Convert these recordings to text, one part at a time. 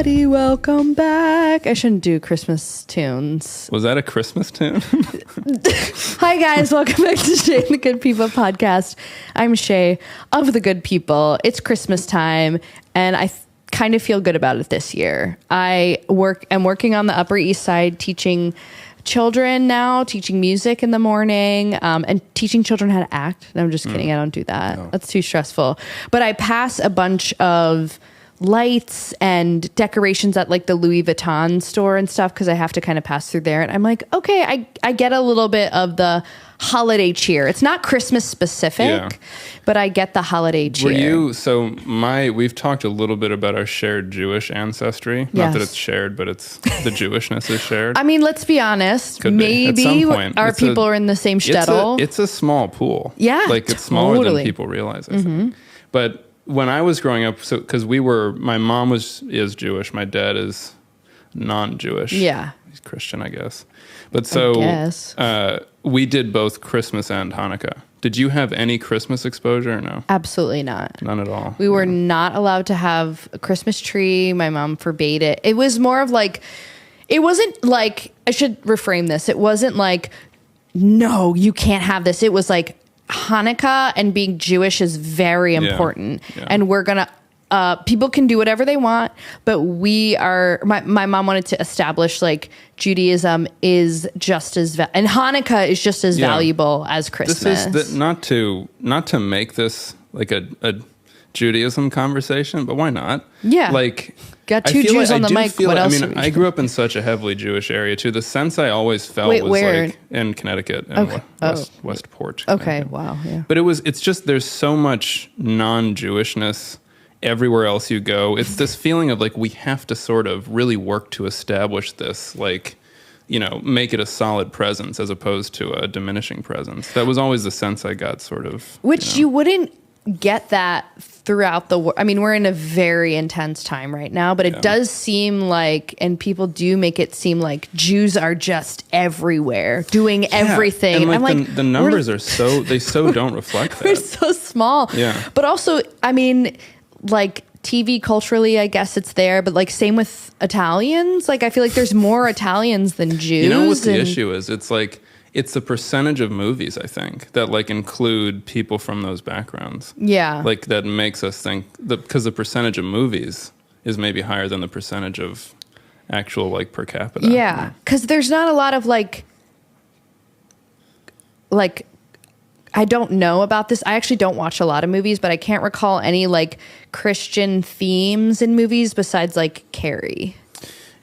everybody, welcome back. I shouldn't do Christmas tunes. Was that a Christmas tune? Hi guys, welcome back to Shay The Good People podcast. I'm Shay of The Good People. It's Christmas time and I kind of feel good about it this year. I'm working on the Upper East Side teaching children now, teaching music in the morning, and teaching children how to act. No, I'm just kidding. I don't do that. No. That's too stressful. But I pass a bunch of lights and decorations at like the Louis Vuitton store and stuff because I have to kind of pass through there. And I'm like, okay, I get a little bit of the holiday cheer. It's not Christmas specific, but I get the holiday cheer. We've talked a little bit about our shared Jewish ancestry. Yes. Not that it's shared, but it's the Jewishness is shared. I mean, let's be honest. Maybe our people are in the same shtetl. It's a small pool. Yeah, like it's smaller than people realize, I think. But when I was growing up, because my mom is Jewish, my dad is non-Jewish. Yeah. He's Christian, I guess. But we did both Christmas and Hanukkah. Did you have any Christmas exposure or no? Absolutely not. None at all. We were not allowed to have a Christmas tree. My mom forbade it. It was more of like, it wasn't like, I should reframe this. It wasn't like, no, you can't have this. It was like, Hanukkah and being Jewish is very important. Yeah. And we're going to, people can do whatever they want, but my mom wanted to establish like Judaism is just as, and Hanukkah is just as valuable as Christmas. This is not to make this like a Judaism conversation, but why not? Yeah. Like, got two Jews on the mic. What else? I grew up in such a heavily Jewish area too. The sense I always felt was like in Connecticut and Westport. Okay, wow, yeah. But it's just there's so much non-Jewishness everywhere else you go. It's this feeling of like we have to sort of really work to establish this, like, you know, make it a solid presence as opposed to a diminishing presence. That was always the sense I got, sort of. Which you wouldn't get that throughout the world. I mean, we're in a very intense time right now, but it does seem like, and people do make it seem like Jews are just everywhere doing everything. And I'm like, the numbers are they don't reflect that. We're so small. Yeah. But also, I mean, like TV culturally, I guess it's there, but like same with Italians. Like I feel like there's more Italians than Jews. You know what the issue is? It's like, it's the percentage of movies, I think, that like include people from those backgrounds. Yeah. Like that makes us think because the percentage of movies is maybe higher than the percentage of actual like per capita. Yeah. Because there's not a lot of like, I don't know about this. I actually don't watch a lot of movies, but I can't recall any like Christian themes in movies besides like Carrie.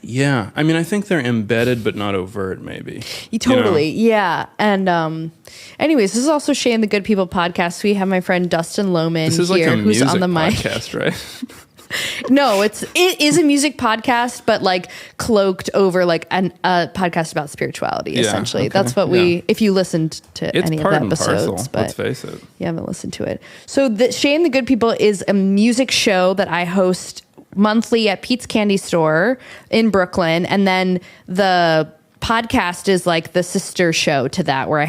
Yeah. I mean, I think they're embedded, but not overt, maybe. Totally. You know? Yeah. And anyways, this is also Shay and the Good People podcast. We have my friend Dustin Lowman here, who's on the mic. Podcast, right? No, it is a music podcast, but like cloaked over like a podcast about spirituality, essentially. Okay. That's what if you listened to any of the episodes. But let's face it. You haven't listened to it. So Shay and the Good People is a music show that I host monthly at Pete's Candy Store in Brooklyn, and then the podcast is like the sister show to that, where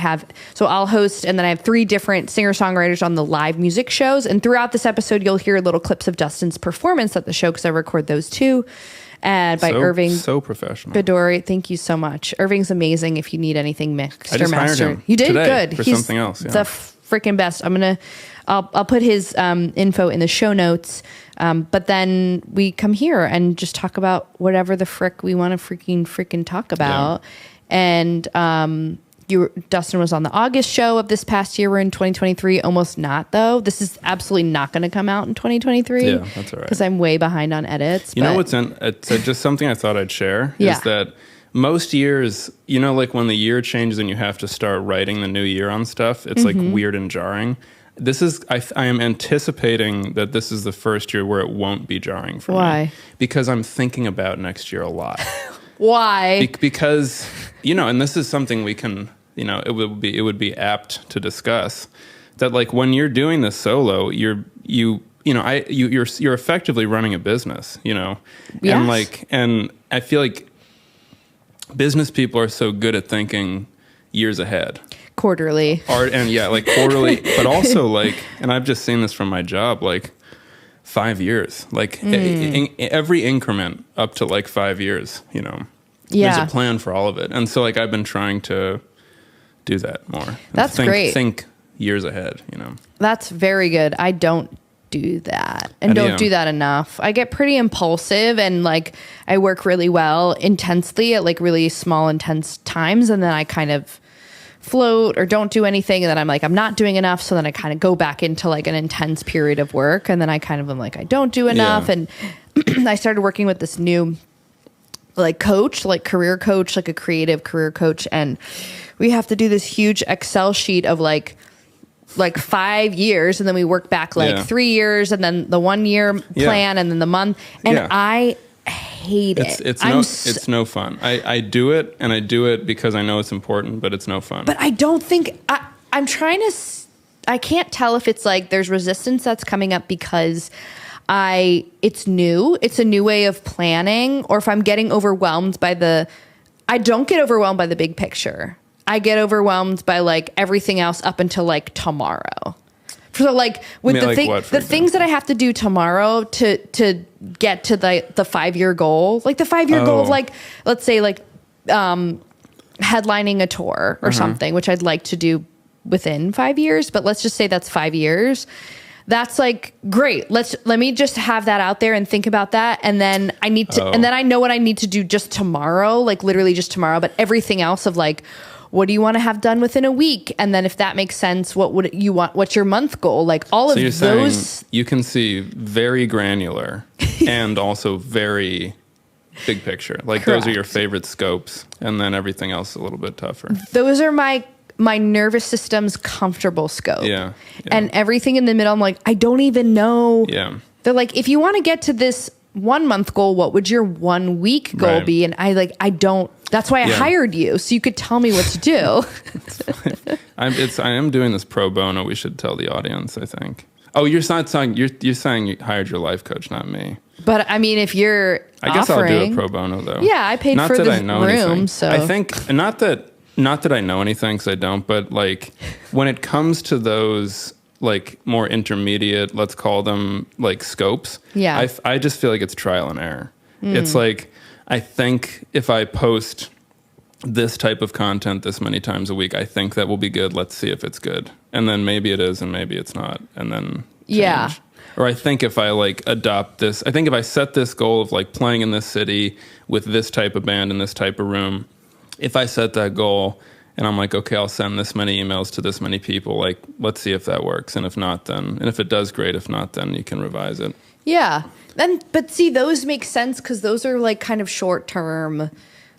I'll host, and then I have 3 different singer-songwriters on the live music shows, and throughout this episode you'll hear little clips of Dustin's performance at the show because I record those too, and by Irving so professional Bedori. Thank you so much. Irving's amazing if you need anything mixed or mastered. I just hired him. You did today good for something else. The freaking best. I'll put his info in the show notes. But then we come here and just talk about whatever the frick we want to freaking talk about. Yeah. And Dustin was on the August show of this past year. We're in 2023. Almost not, though. This is absolutely not going to come out in 2023. Yeah, that's all right. Because I'm way behind on edits. You know what's it's just something I thought I'd share is that most years, you know, like when the year changes and you have to start writing the new year on stuff, it's like weird and jarring. This is, I am anticipating that this is the first year where it won't be jarring for me. Why? Because I'm thinking about next year a lot. Why? Because, you know, and this is something we can, you know, it would be apt to discuss that, like, when you're doing this solo, you're effectively running a business, you know, and I feel like business people are so good at thinking years ahead. Quarterly. Quarterly, but also like, and I've just seen this from my job, like 5 years, like every increment up to like 5 years, you know, Yeah. there's a plan for all of it. And so like I've been trying to do that more. That's great. Think years ahead, you know. That's very good. I don't do that and don't do that enough. I get pretty impulsive and like I work really well intensely at like really small, intense times. And then I kind of float or don't do anything. And then I'm like, I'm not doing enough. So then I kind of go back into like an intense period of work. And then I kind of am like, I don't do enough. And I started working with this new like coach, like career coach, like a creative career coach. And we have to do this huge Excel sheet of like 5 years. And then we work back like 3 years and then the 1 year plan and then the month. And I hate it. It's no fun. I do it and I do it because I know it's important, but it's no fun. But I don't think I'm trying to, I can't tell if it's like there's resistance that's coming up because it's new. It's a new way of planning, or if I'm getting overwhelmed by I don't get overwhelmed by the big picture. I get overwhelmed by like everything else up until like tomorrow. So like with the things that I have to do tomorrow to get to the 5-year goal, like the 5-year goal of like, let's say like, headlining a tour or something, which I'd like to do within 5 years, but let's just say that's 5 years. That's like, great. Let me just have that out there and think about that. And then and then I know what I need to do just tomorrow, like literally just tomorrow, but everything else of like, what do you want to have done within a week? And then if that makes sense, what would you want? What's your month goal? Like all of those. You can see very granular and also very big picture. Like Those are your favorite scopes. And then everything else is a little bit tougher. Those are my nervous system's comfortable scope. Yeah. And everything in the middle, I'm like, I don't even know. Yeah. They're like, if you want to get to this 1 month goal, what would your 1 week goal be? And I don't, that's why I hired you. So you could tell me what to do. I am doing this pro bono. We should tell the audience, I think. Oh, you're saying you hired your life coach, not me. But I mean, if you're I guess I'll do it pro bono though. Yeah. I paid for the room. Anything. So I think not that I know anything, because I don't, but like when it comes to those like more intermediate, let's call them like scopes, I just feel like it's trial and error. It's like, I think if I post this type of content this many times a week, I think that will be good. Let's see if it's good. And then maybe it is and maybe it's not. And then change. Or I think if I like adopt this, I think if I set this goal of like playing in this city with this type of band in this type of room, if I set that goal and I'm like, okay, I'll send this many emails to this many people, like, let's see if that works. And if not, then, and if it does, great. If not, then you can revise it. Yeah. But see, those make sense because those are like kind of short term,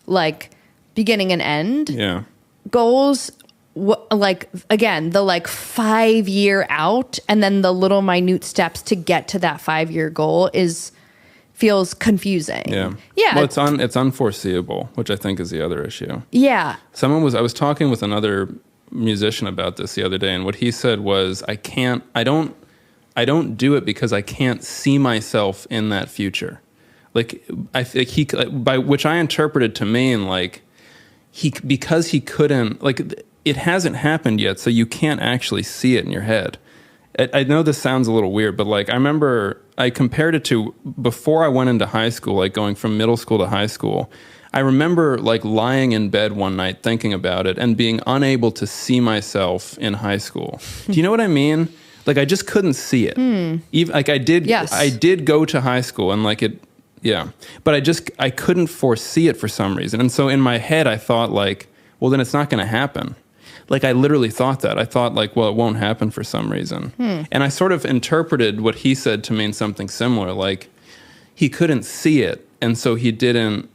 like beginning and end goals. Like, again, the like 5 year out and then the little minute steps to get to that 5 year goal feels confusing. Yeah. Well, it's unforeseeable, which I think is the other issue. Yeah. I was talking with another musician about this the other day, and what he said was, I don't do it because I can't see myself in that future. Like, I think by which I interpreted to mean like because he couldn't, like, it hasn't happened yet, so you can't actually see it in your head. I know this sounds a little weird, but like I remember I compared it to before I went into high school, like going from middle school to high school. I remember like lying in bed one night thinking about it and being unable to see myself in high school. Do you know what I mean? Like I just couldn't see it. Even like I did go to high school and like it, but I couldn't foresee it for some reason. And so in my head I thought like, well then it's not going to happen. Like, I literally thought that. I thought, like, well, it won't happen for some reason. And I sort of interpreted what he said to mean something similar. Like, he couldn't see it, and so he didn't,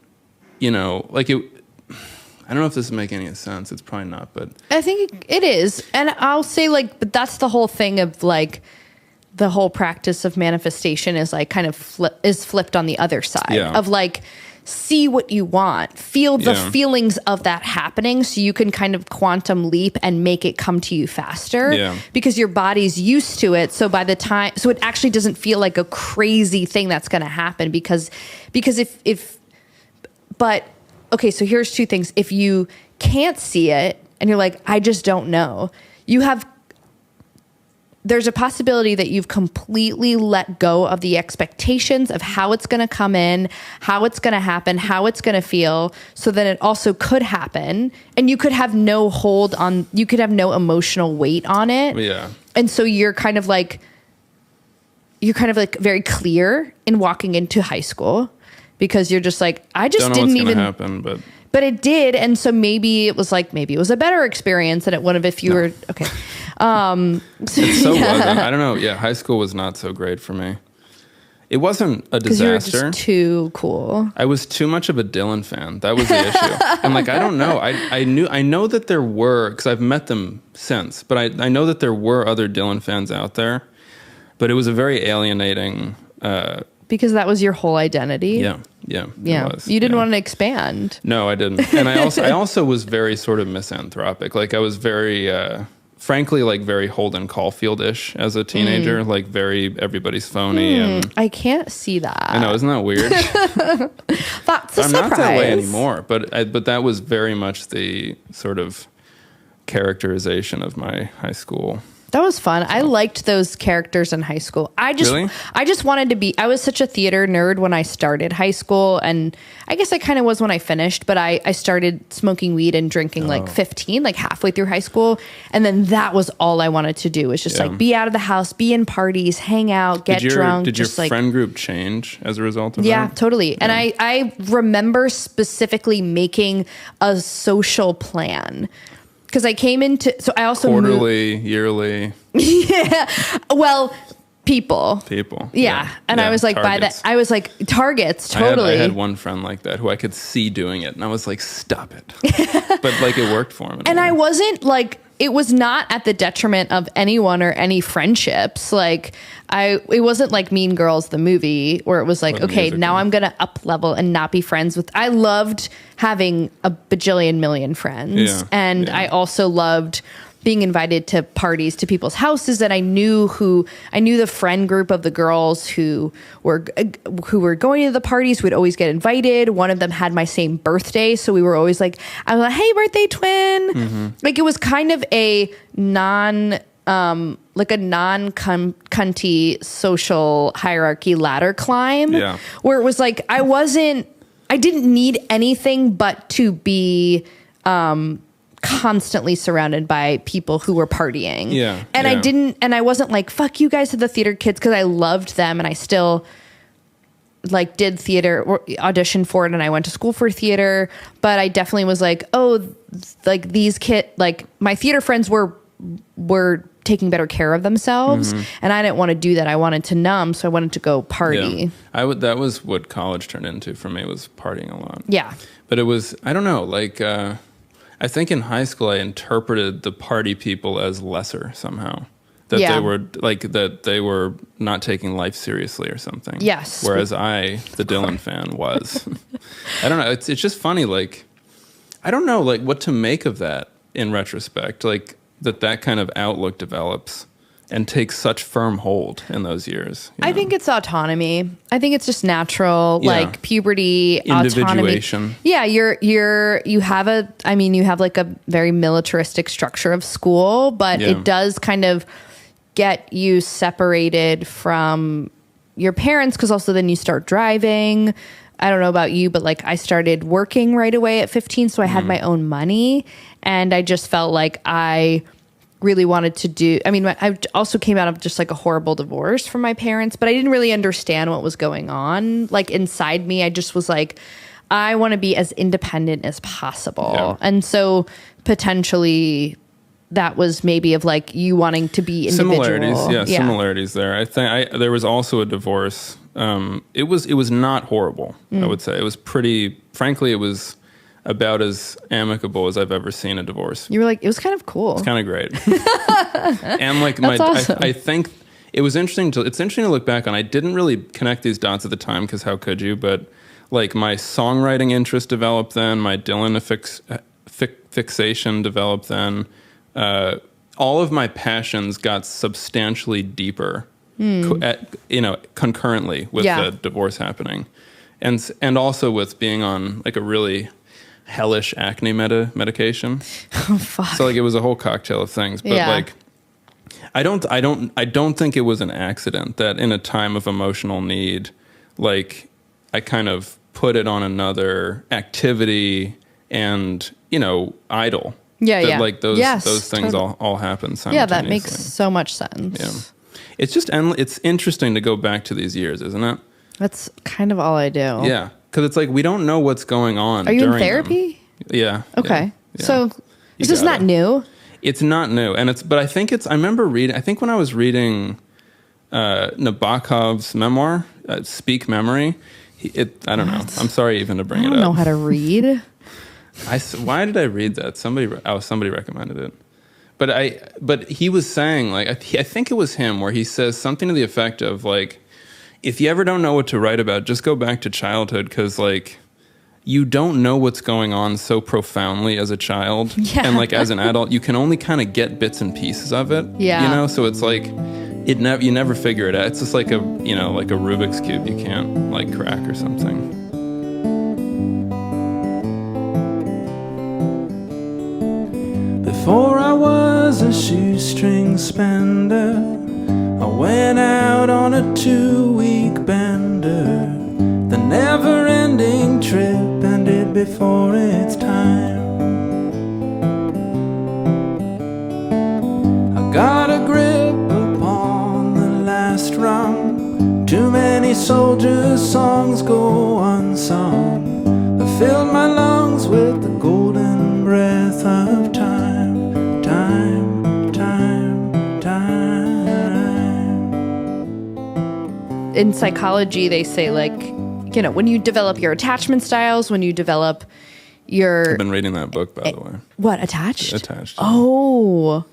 like, it... I don't know if this is making any sense. It's probably not, but... I think it is. And I'll say, like, but that's the whole thing of, like, the whole practice of manifestation is, like, kind of flipped on the other side of, like... See what you want, feel the feelings of that happening so you can kind of quantum leap and make it come to you faster because your body's used to it. So by the time, so it actually doesn't feel like a crazy thing that's going to happen because but okay, so here's two things. If you can't see it and you're like, I just don't know, you have there's a possibility that you've completely let go of the expectations of how it's going to come in, how it's going to happen, how it's going to feel, so that it also could happen. And you could have no hold on, you could have no emotional weight on it. Yeah. And so you're kind of like very clear in walking into high school, because you're just like, I just don't know didn't what's even happen, but it did. And so maybe it was a better experience than it would have if you were okay. It so wasn't. I don't know. Yeah, high school was not so great for me. It wasn't a disaster. You were just too cool. I was too much of a Dylan fan. That was the issue. And like, I don't know. I know that there were, because I've met them since, but I know that there were other Dylan fans out there. But it was a very alienating. Because that was your whole identity. Yeah. It was. You didn't want to expand. No, I didn't. And I also was very sort of misanthropic. Like I was very. Frankly, like very Holden Caulfield-ish as a teenager, like very everybody's phony. And I can't see that. I know, isn't that weird? That's a I'm surprise. not that way anymore, but that was very much the sort of characterization of my high school. That was fun. I liked those characters in high school. I just wanted to be, I was such a theater nerd when I started high school, and I guess I kind of was when I finished, but I started smoking weed and drinking like 15, like halfway through high school. And then that was all I wanted to do, was just like be out of the house, be in parties, hang out, get drunk. Did your friend group change as a result of that? Yeah, totally. And I remember specifically making a social plan. Because I came into, so I also quarterly, yearly. Yeah. Well, people. Yeah. And I was like, targets. I was like, targets, totally. I had one friend like that who I could see doing it. And I was like, stop it. But like it worked for him. And I wasn't like, it was not at the detriment of anyone or any friendships. Like it wasn't like Mean Girls, the movie, where it was like, okay, now I'm going to up level and not be friends with, I loved having a bajillion million friends. Yeah, and I also loved being invited to parties, to people's houses, and I knew the friend group of the girls who were going to the parties would always get invited. One of them had my same birthday, so we were always like, I was like, hey, birthday twin. Mm-hmm. Like it was kind of a non-cunty social hierarchy ladder climb, where it was like I didn't need anything but to be constantly surrounded by people who were partying. I wasn't like, fuck you guys to the theater kids, because I loved them and I still like did theater or auditioned for it, and I went to school for theater, but I definitely was like, oh, like these like my theater friends were taking better care of themselves, and I didn't want to do that. I wanted to numb, so I wanted to go party. Yeah. That was what college turned into for me, was partying a lot. Yeah. But it was, I don't know, like I think in high school I interpreted the party people as lesser somehow. That they were not taking life seriously or something. Yes. Whereas I, the Dylan fan, was. I don't know. It's just funny. Like, I don't know, like what to make of that in retrospect. Like that kind of outlook develops and takes such firm hold in those years. I think it's autonomy. I think it's just natural, like puberty, individuation. Autonomy. Yeah, you have like a very militaristic structure of school, but it does kind of get you separated from your parents, because also then you start driving. I don't know about you, but like I started working right away at 15, so I had my own money, and I just felt like I really wanted to do, I also came out of just like a horrible divorce from my parents, but I didn't really understand what was going on. Like inside me, I just was like, I want to be as independent as possible. Yeah. And so potentially that was maybe of like you wanting to be individual. Similarities there. I think there was also a divorce. It was not horrible, I would say. It was frankly, it was about as amicable as I've ever seen a divorce. You were like, it was kind of cool. It's kind of great. And like awesome. I think it was interesting to look back on. I didn't really connect these dots at the time, because how could you? But like my songwriting interest developed then, my Dylan fixation developed then. All of my passions got substantially deeper, concurrently with the divorce happening, and also with being on like a really hellish acne medication. Oh fuck! So like it was a whole cocktail of things. But like I don't think it was an accident that in a time of emotional need, like I kind of put it on another activity and, idle. Yeah, that, like those things all happen simultaneously. Yeah, that makes so much sense. Yeah. It's just it's interesting to go back to these years, isn't it? That's kind of all I do. Yeah, because it's like we don't know what's going on. Are you in during therapy? them. Yeah. Okay. Yeah. So this is not new. It's not new, but I think I remember reading. I think when I was reading Nabokov's memoir, "Speak Memory," I don't know. I'm sorry even to bring it up. I don't know how to read. Why did I read that? Somebody recommended it. But he was saying, like, I think it was him, where he says something to the effect of, like, if you ever don't know what to write about, just go back to childhood, because, like, you don't know what's going on so profoundly as a child. Yeah. And, like, as an adult, you can only kind of get bits and pieces of it. Yeah. So it's like, you never figure it out. It's just like a Rubik's Cube you can't, like, crack or something. Before I was a shoestring spender, I went out on a 2-week bender. The never-ending trip ended before its time. I got a grip upon the last rung. Too many soldiers' songs go unsung. I filled my lungs with the golden breath of time. In psychology, they say, like, when you develop your attachment styles, when you develop your... I've been reading that book, by the way. What, Attached? Attached. Oh.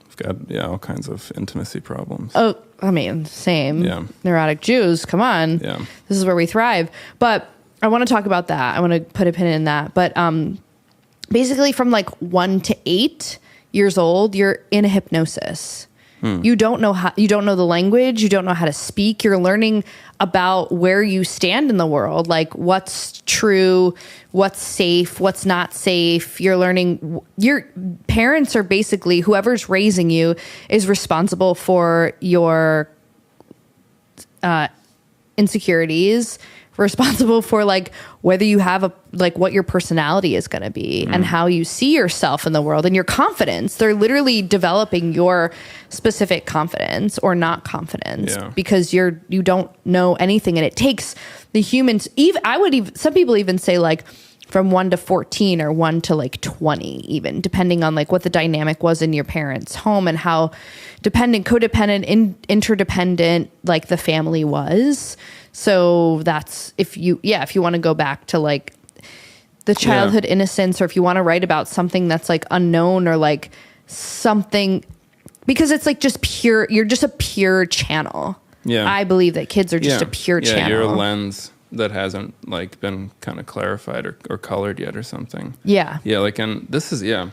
I've got, all kinds of intimacy problems. Oh, I mean, same. Yeah. Neurotic Jews, come on. Yeah. This is where we thrive. But I want to talk about that. I want to put a pin in that. But basically from like 1 to 8 years old, you're in a hypnosis. You don't know the language. You don't know how to speak. You're learning about where you stand in the world, like what's true, what's safe, what's not safe. You're learning. Your parents are basically, whoever's raising you is responsible for your insecurities, responsible for like whether you have what your personality is going to be and how you see yourself in the world and your confidence. They're literally developing your specific confidence or not confidence because you don't know anything, and it takes the humans. Some people even say like from 1 to 14 or 1 to like 20, even depending on like what the dynamic was in your parents' home and how codependent, interdependent like the family was. So that's if you want to go back to like the childhood innocence, or if you want to write about something that's like unknown or like something, because it's like just pure, you're just a pure channel. Yeah. I believe that kids are just a pure channel. Yeah, you're a lens that hasn't like been kind of clarified or colored yet or something. Yeah. Yeah, like, and this is, I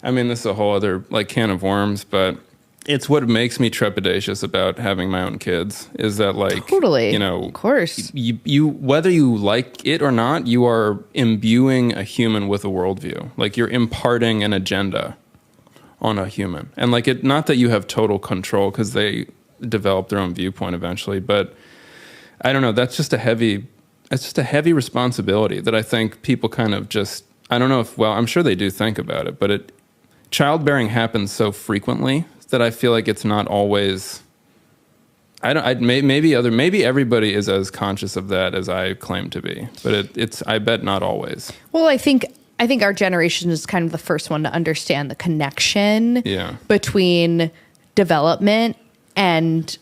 mean, this is a whole other like can of worms, but it's what makes me trepidatious about having my own kids is that, like, totally, of course, you whether you like it or not, you are imbuing a human with a worldview. Like, you're imparting an agenda on a human, and like it. Not that you have total control because they develop their own viewpoint eventually, but I don't know. That's just a heavy responsibility that I think people kind of just. I don't know if. Well, I'm sure they do think about it, but childbearing happens so frequently that I feel like it's not always. Maybe everybody is as conscious of that as I claim to be, but it's I bet not always. Well, I think our generation is kind of the first one to understand the connection between development and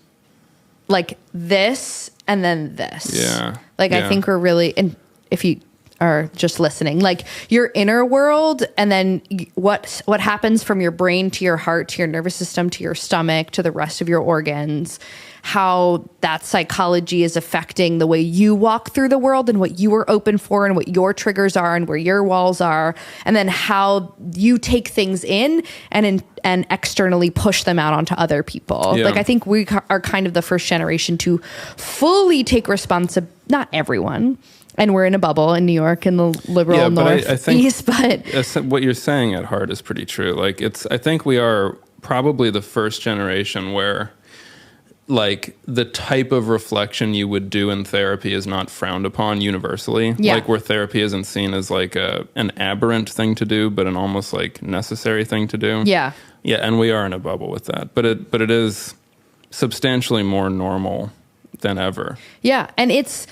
like this and then this. Yeah. Like I think we're really, and if you are just listening, like your inner world, and then what happens from your brain to your heart to your nervous system to your stomach to the rest of your organs, how that psychology is affecting the way you walk through the world and what you are open for and what your triggers are and where your walls are, and then how you take things in and externally push them out onto other people. Like I think we are kind of the first generation to fully take responsibility. Not everyone. And we're in a bubble in New York in the liberal Northeast. I think what you're saying at heart is pretty true. Like I think we are probably the first generation where like the type of reflection you would do in therapy is not frowned upon universally. Yeah. Like where therapy isn't seen as like an aberrant thing to do, but an almost like necessary thing to do. Yeah. Yeah, and we are in a bubble with that. But it is substantially more normal than ever. Yeah, and it's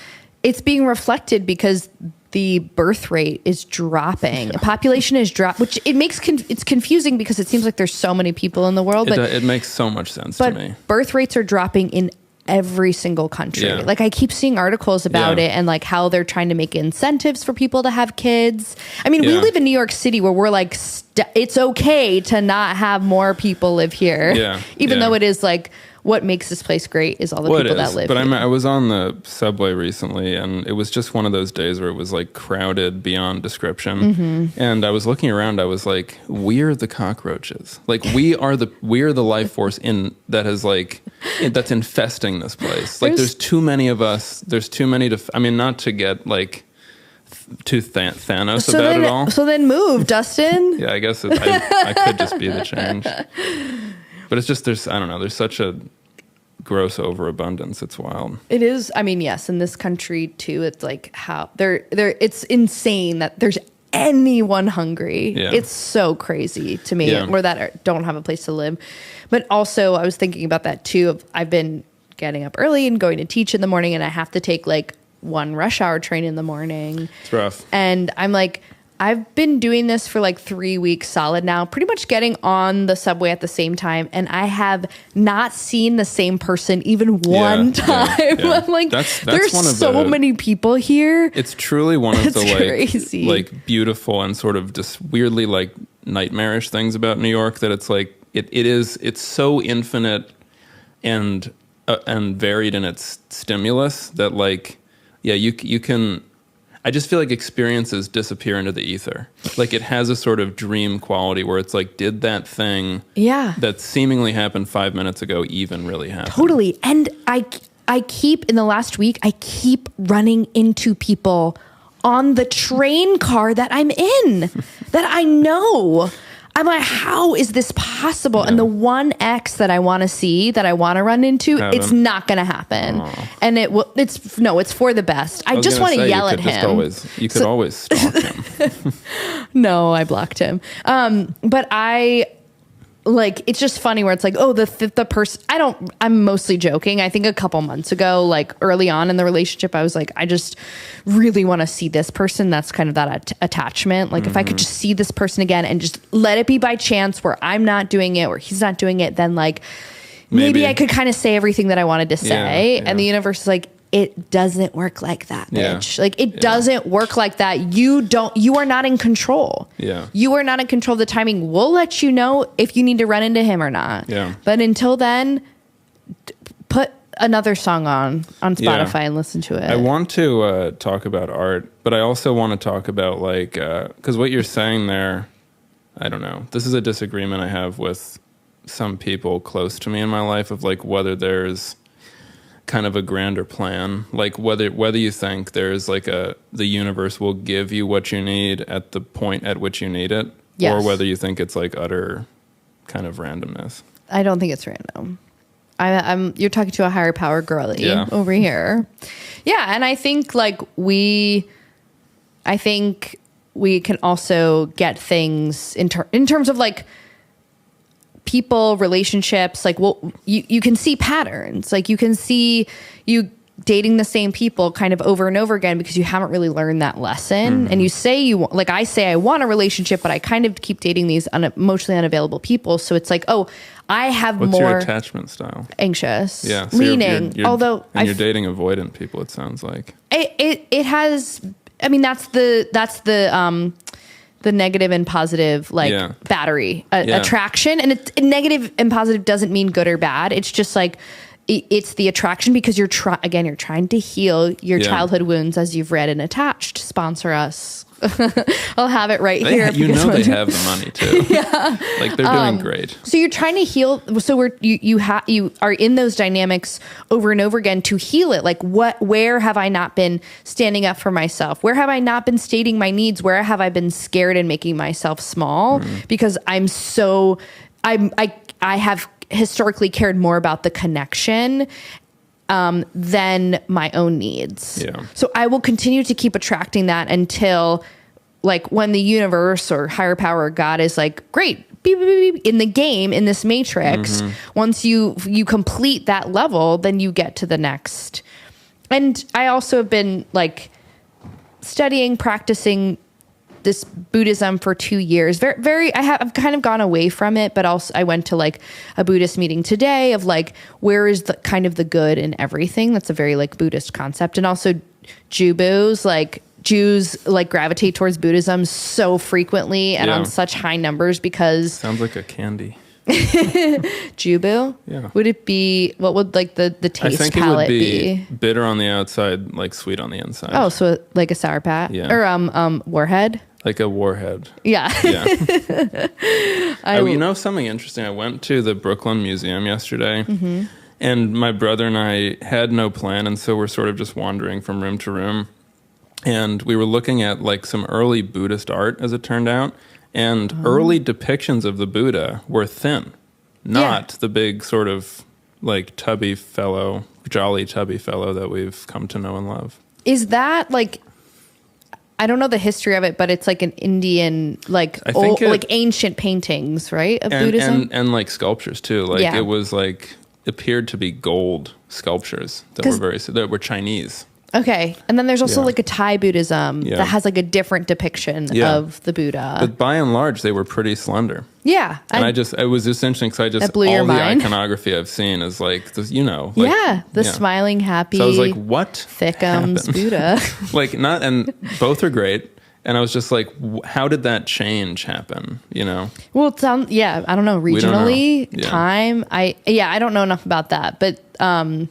being reflected because the birth rate is dropping. Yeah. Population is which it makes it's confusing because it seems like there's so many people in the world. But It makes so much sense to me. Birth rates are dropping in every single country. Yeah. Like I keep seeing articles about it and like how they're trying to make incentives for people to have kids. I mean, we live in New York City where we're like, it's okay to not have more people live here. Yeah. Even though it is like, what makes this place great is all the people that live but here. I was on the subway recently, and it was just one of those days where it was like crowded beyond description. Mm-hmm. And I was looking around. I was like, "We're the cockroaches. Like we are the life force that's infesting this place. Like there's too many of us. There's too many to. I mean, not to get like too Thanos about it all. So then move, Dustin. Yeah, I guess I could just be the change. But it's just there's such a gross overabundance. It's wild. It is. I mean, yes, in this country too, it's like how it's insane that there's anyone hungry. Yeah. It's so crazy to me, or that don't have a place to live. But also, I was thinking about that too. I've been getting up early and going to teach in the morning, and I have to take like one rush hour train in the morning. It's rough. And I'm like, I've been doing this for like 3 weeks solid now, pretty much getting on the subway at the same time. And I have not seen the same person even one time. Yeah. I'm like, that's there's one of so many people here. It's truly one of It's the crazy. like beautiful and sort of just weirdly like nightmarish things about New York, that it's like, it's so infinite and varied in its stimulus that like, you can, I just feel like experiences disappear into the ether. Like it has a sort of dream quality where it's like, did that thing that seemingly happened 5 minutes ago even really happen? Totally. And I keep, in the last week, I keep running into people on the train car that I'm in that I know. I'm like, how is this possible? Yeah. And the one ex that I want to see, that I want to run into, it's not going to happen. Aww. And it's for the best. I just want to yell at him. You could always stalk him. No, I blocked him. But like, it's just funny where it's like, oh, the person, I'm mostly joking. I think a couple months ago, like early on in the relationship, I was like, I just really want to see this person. That's kind of that attachment. Like if I could just see this person again and just let it be by chance where I'm not doing it or he's not doing it, then like maybe I could kind of say everything that I wanted to say. And the universe is like, it doesn't work like that, bitch. Like it doesn't work like that. You are not in control. Yeah. You are not in control of the timing. We'll let you know if you need to run into him or not. Yeah. But until then, put another song on Spotify and listen to it. I want to talk about art, but I also want to talk about like, because what you're saying there, I don't know. This is a disagreement I have with some people close to me in my life of like whether there's kind of a grander plan, like whether you think there's like the universe will give you what you need at the point at which you need it, or whether you think it's like utter kind of randomness. I don't think it's random. You're talking to a higher power girly over here. Yeah. And I think like we can also get things in terms of like people, relationships, like, well, you can see patterns. Like you can see you dating the same people kind of over and over again because you haven't really learned that lesson. And you say I say I want a relationship, but I kind of keep dating these emotionally unavailable people. So it's like, oh, I have What's more your attachment style? Anxious, yeah, so leaning. you're dating avoidant people. It sounds like it has. I mean, that's the negative and positive battery attraction, and negative and positive doesn't mean good or bad. It's just like it's the attraction because you're trying to heal your childhood wounds, as you've read in Attached. Sponsor us. I'll have it right here. They have the money too. Like they're doing great. So you're trying to heal. So you are in those dynamics over and over again to heal it. Like where have I not been standing up for myself? Where have I not been stating my needs? Where have I been scared and making myself small? Because I I have historically cared more about the connection than my own needs. Yeah. So I will continue to keep attracting that until like when the universe or higher power or God is like, great, beep, beep, beep, in the game, in this matrix, once you complete that level, then you get to the next. And I also have been like studying, practicing this Buddhism for 2 years. I've kind of gone away from it, but also I went to like a Buddhist meeting today of like, where is the kind of the good in everything? That's a very like Buddhist concept. And also Jubus, like Jews like gravitate towards Buddhism so frequently and on such high numbers because sounds like a candy. Jubu? Yeah. Would it be, what would like the taste I think palette it would be bitter on the outside, like sweet on the inside. Oh, so like a Sour Pat? Yeah. Or Warhead? Like a warhead. Yeah. Yeah. You know something interesting? I went to the Brooklyn Museum yesterday, and my brother and I had no plan, and so we're sort of just wandering from room to room. And we were looking at like some early Buddhist art, as it turned out. And early depictions of the Buddha were thin, not the big sort of like jolly tubby fellow that we've come to know and love. Is that like, I don't know the history of it, but it's like an Indian, like like ancient paintings, right? Of Buddhism? And like sculptures too. Like it was like, appeared to be gold sculptures that were Chinese. Okay. And then there's also like a Thai Buddhism that has like a different depiction of the Buddha. But by and large, they were pretty slender. Yeah. And it was just interesting because all the iconography I've seen is like, this, smiling, happy. So I was like, what? Thickums Buddha. And both are great. And I was just like, how did that change happen? You know? Well, it sounds, I don't know, regionally, time. I don't know enough about that, but, I'm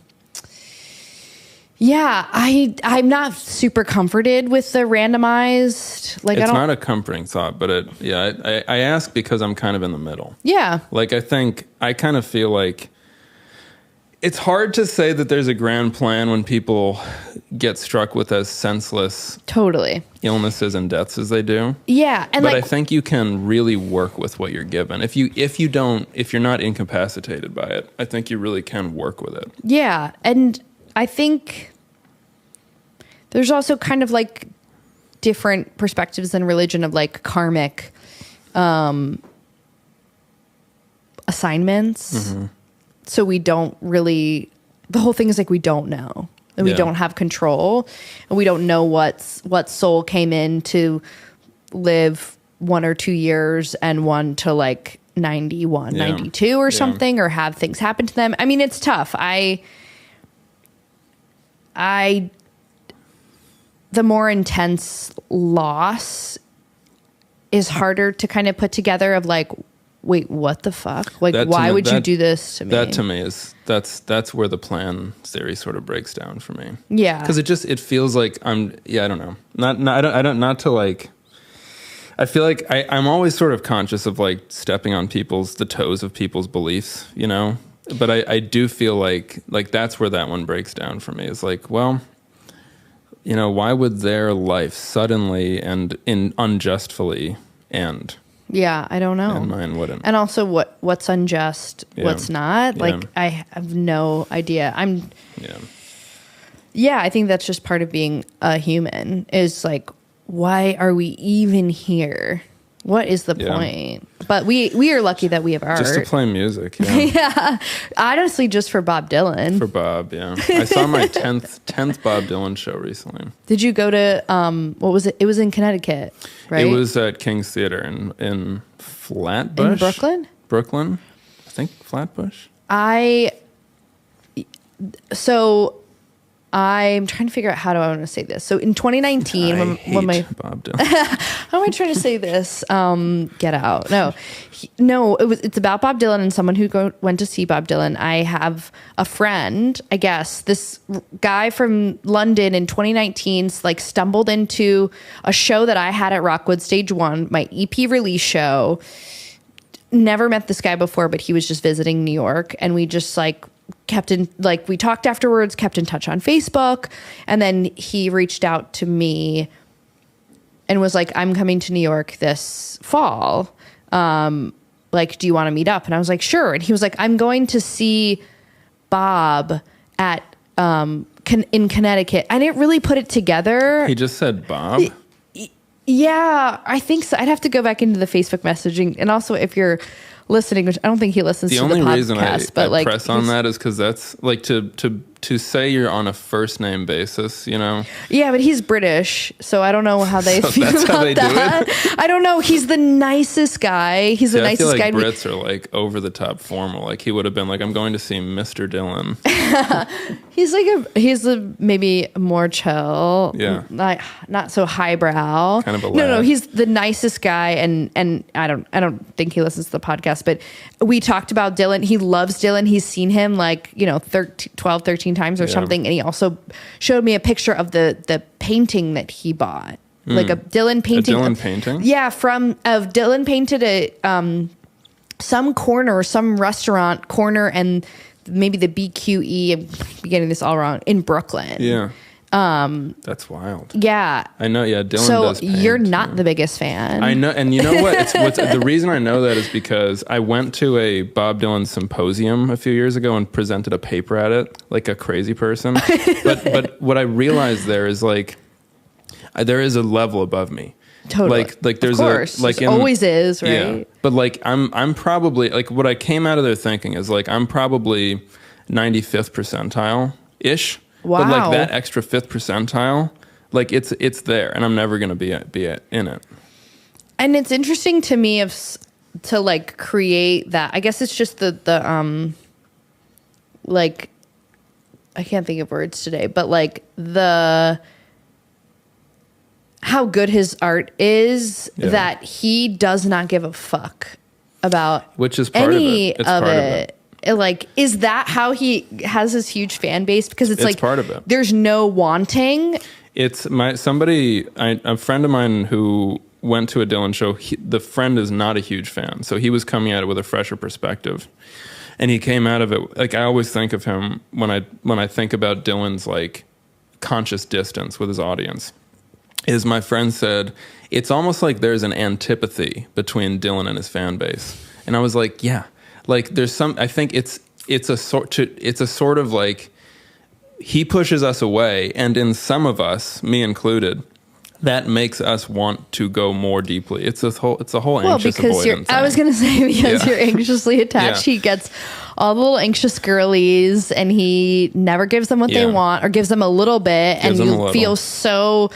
not super comforted with the randomized. Like, it's not a comforting thought, but I ask because I'm kind of in the middle. Yeah. Like, I kind of feel like it's hard to say that there's a grand plan when people get struck with as senseless illnesses and deaths as they do. Yeah. But I think you can really work with what you're given. If you're not incapacitated by it, I think you really can work with it. Yeah. And I think there's also kind of like different perspectives in religion of like karmic assignments. So we don't really, the whole thing is like we don't know. And we don't have control. And we don't know what soul came in to live 1 or 2 years and one to like 91, 92 or something, or have things happen to them. I mean, it's tough. The more intense loss is harder to kind of put together of like, wait, what the fuck? Like, why would you do this to me? That to me is, that's where the plan theory sort of breaks down for me. Yeah. Because it feels like I don't know. Not to like, I feel like I'm always sort of conscious of like stepping on the toes of people's beliefs, you know? But I do feel like that's where that one breaks down for me. It's like, well, you know, why would their life suddenly and unjustly end? Yeah, I don't know. And mine wouldn't. And also what's unjust, what's not. Like, I have no idea. I think that's just part of being a human is like, why are we even here? What is the point? But we are lucky that we have art. Just to play music, yeah. Honestly, just for Bob Dylan. For Bob, yeah. I saw my 10th Bob Dylan show recently. Did you go to, what was it? It was in Connecticut, right? It was at King's Theater in Flatbush. In Brooklyn? Brooklyn. I think Flatbush. I'm trying to figure out how do I want to say this. So in 2019, when Bob Dylan. How am I trying to say this? Get out. No, it's about Bob Dylan and someone who went to see Bob Dylan. I have a friend, I guess, this guy from London in 2019, like stumbled into a show that I had at Rockwood Stage 1, my EP release show. Never met this guy before, but he was just visiting New York, and we just like we talked afterwards, kept in touch on Facebook, and then he reached out to me and was like, I'm coming to New York this fall. like, do you want to meet up? And I was like, sure. And he was like, I'm going to see Bob at in Connecticut. I didn't really put it together. He just said Bob? Yeah, I think so. I'd have to go back into the Facebook messaging. And also, if you're listening, which I don't think he listens to the podcast. The only reason I like, press on that is because that's like to say you're on a first name basis, you know? Yeah, but he's British, so I don't know how they So feel that's about how they that. do it? I don't know. He's the nicest guy. He's the nicest I feel like guy. Brits are like over the top formal. Like he would have been like, I'm going to see Mr. Dylan. He's maybe more chill. Yeah. Not so highbrow. Kind of a No, lad. he's the nicest guy, and I don't think he listens to the podcast, but we talked about Dylan. He loves Dylan. He's seen him like, 12, 13 times or something. And he also showed me a picture of the painting that he bought. Like a Dylan painting. A Dylan painting? Yeah, Dylan painted some corner, some restaurant corner, and maybe the BQE, I'm getting this all wrong, in Brooklyn. Yeah. That's wild. Yeah. I know, yeah, Dylan so does paint. you're not the biggest fan. I know, and you know what? The reason I know that is because I went to a Bob Dylan symposium a few years ago and presented a paper at it, like a crazy person. but what I realized there is like, there is a level above me. Totally. Like there's of course. there always is, right? Yeah. But like I'm probably like what I came out of there thinking is like I'm probably 95th percentile ish. Wow. But like that extra 5th percentile, like it's there, and I'm never gonna be in it. And it's interesting to me to like create that. I guess it's just the like, I can't think of words today, but like how good his art is, that he does not give a fuck about Which is part any of it. It's part of it. Like, is that how he has this huge fan base? Because it's like part of it. There's no wanting. It's a friend of mine who went to a Dylan show. The friend is not a huge fan, so he was coming at it with a fresher perspective, and he came out of it like I always think of him when I think about Dylan's like conscious distance with his audience. Is my friend said it's almost like there's an antipathy between Dylan and his fan base, and I was like, yeah. Like there's some, I think it's a sort of like he pushes us away, and in some of us, me included, that makes us want to go more deeply. It's a whole anxious avoidance. I was going to say because Yeah. you're anxiously attached. Yeah. He gets all the little anxious girlies, and he never gives them what they want, or gives them a little bit, Gives and them a you little. feel so.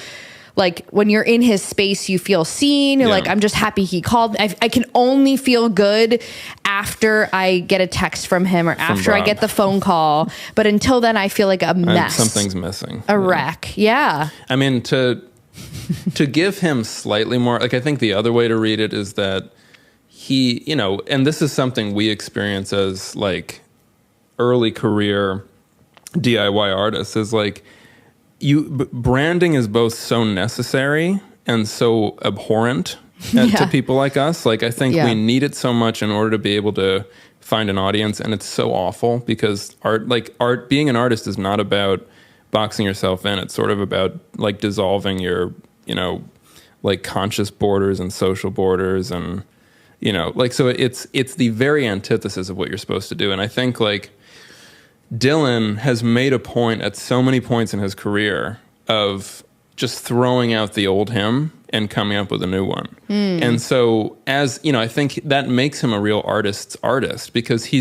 Like when you're in his space, you feel seen. You're like, I'm just happy he called. I can only feel good after I get a text from him or after I Bob. get the phone call. But until then, I feel like a mess. Something's missing. A wreck. Yeah. I mean, to give him slightly more, like I think the other way to read it is that he, and this is something we experience as like early career DIY artists, is like, branding is both so necessary and so abhorrent to people like us. Like I think we need it so much in order to be able to find an audience, and it's so awful because art being an artist is not about boxing yourself in. It's sort of about like dissolving your like conscious borders and social borders, and so it's the very antithesis of what you're supposed to do. And I think like Dylan has made a point at so many points in his career of just throwing out the old him and coming up with a new one. And so I think that makes him a real artist's artist, because he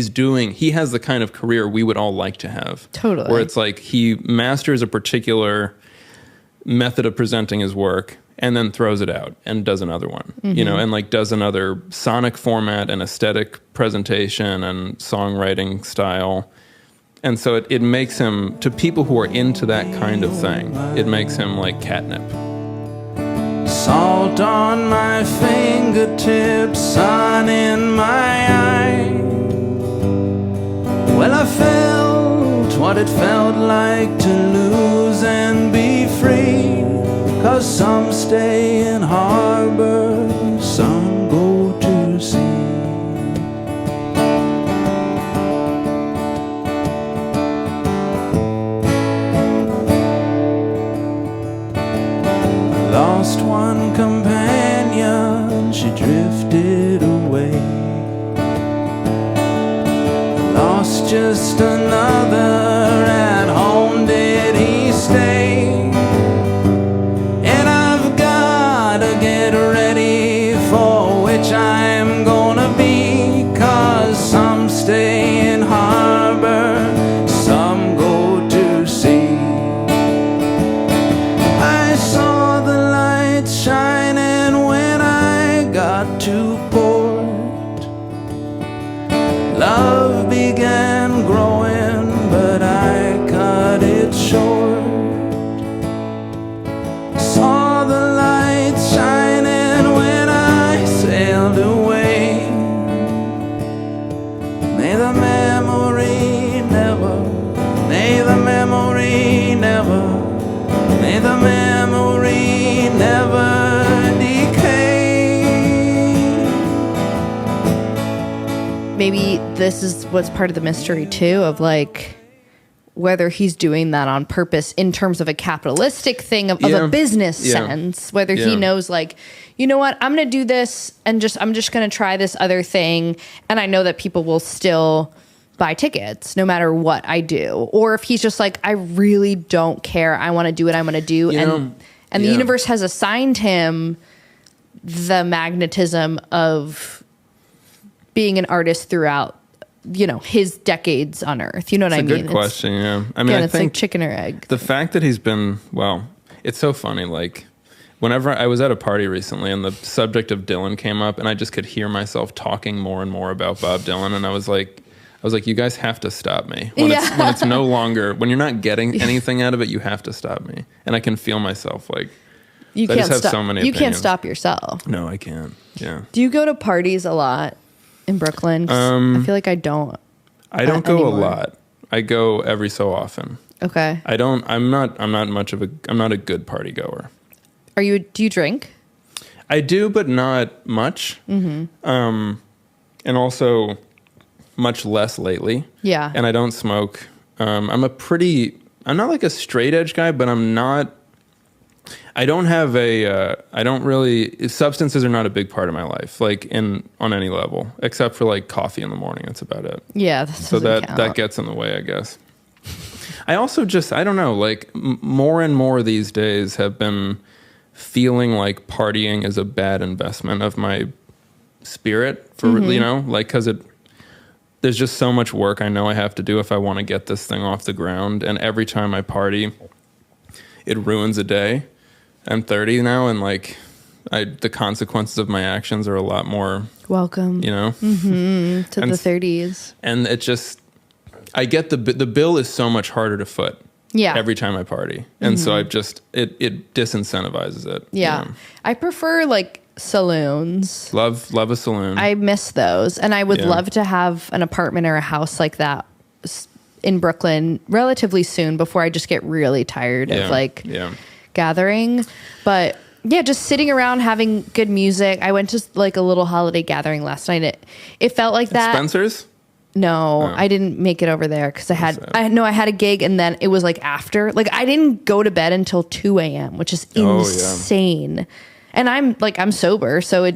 has the kind of career we would all like to have. Totally. Where it's like he masters a particular method of presenting his work and then throws it out and does another one, and like does another sonic format and aesthetic presentation and songwriting style. And so it makes him, to people who are into that kind of thing, it makes him like catnip. Salt on my fingertips, sun in my eye. Well, I felt what it felt like to lose and be free. 'Cause some stay in harbor, some go to sea. Lost one companion, she drifted away. maybe this is what's part of the mystery too, of like whether he's doing that on purpose in terms of a capitalistic thing of a business sense, whether he knows like, you know what, I'm going to do this and I'm just going to try this other thing. And I know that people will still buy tickets no matter what I do. Or if he's just like, I really don't care. I want to do what I want to do. And the universe has assigned him the magnetism of being an artist throughout, his decades on Earth. You know what I mean? It's a good question, yeah. I mean, I it's think like chicken or egg. The fact that he's been, it's so funny. Like, whenever I was at a party recently and the subject of Dylan came up, and I just could hear myself talking more and more about Bob Dylan, and I was like, you guys have to stop me. When it's no longer, when you're not getting anything out of it, you have to stop me. And I can feel myself like, I just have so many opinions. You can't stop yourself. No, I can't. Yeah. Do you go to parties a lot in Brooklyn? I feel like I don't. I don't go anymore. A lot. I go every so often. Okay. I'm not a good party goer. Do you drink? I do, but not much. Mm-hmm. And also much less lately. Yeah. And I don't smoke. I'm not like a straight edge guy, but substances are not a big part of my life, like on any level, except for like coffee in the morning. That's about it. Yeah. That gets in the way, I guess. I also I don't know, like more and more these days have been feeling like partying is a bad investment of my spirit for, because there's just so much work I know I have to do if I want to get this thing off the ground. And every time I party, it ruins a day. I'm 30 now, and like the consequences of my actions are a lot more welcome, to the 30s. And it just, I get the bill is so much harder to foot. Yeah. Every time I party. And so it disincentivizes it. Yeah. I prefer like saloons. Love a saloon. I miss those. And I would love to have an apartment or a house like that in Brooklyn relatively soon before I just get really tired of gathering. But yeah, just sitting around having good music. I went to like a little holiday gathering last night. It felt like that. Spencer's? No, I didn't make it over there because I had a gig, and then it was like after. Like I didn't go to bed until 2 a.m., which is insane. Yeah. And I'm sober, so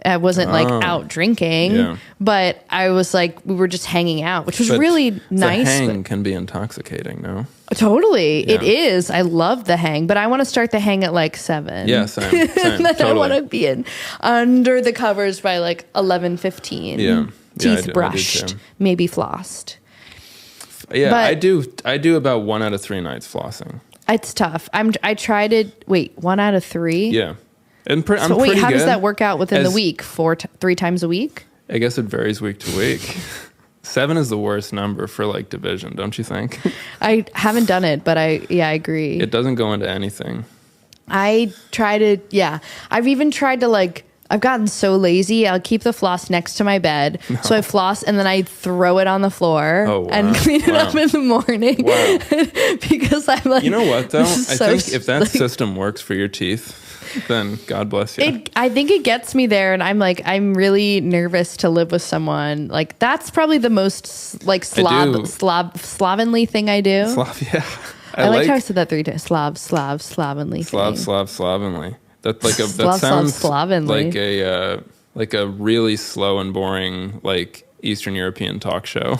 I wasn't like out drinking, but I was like, we were just hanging out, which was really nice. The hang can be intoxicating, no? Totally. Yeah. It is. I love the hang, but I want to start the hang at like 7. Yeah, same. Then totally. I want to be under the covers by like 11:15. Yeah. Teeth brushed, maybe flossed. Yeah, but I do about 1 out of 3 nights flossing. It's tough. I tried it. Wait, 1 out of 3? Yeah. I'm pretty good. How does that work out within the week? 3 times a week? I guess it varies week to week. 7 is the worst number for like division, don't you think? I haven't done it, but I agree. It doesn't go into anything. I tried it. Yeah. I've even tried to I've gotten so lazy. I'll keep the floss next to my bed. No. So I floss and then I throw it on the floor and clean it up in the morning. Wow. Because I'm like, you know what though? I think if that system works for your teeth, then God bless you. I think it gets me there, and I'm really nervous to live with someone. Like that's probably the most like slovenly thing I do. Yeah. I like how I said that 3 times. Slovenly. Slovenly. That sounds slovenly. like a really slow and boring like Eastern European talk show.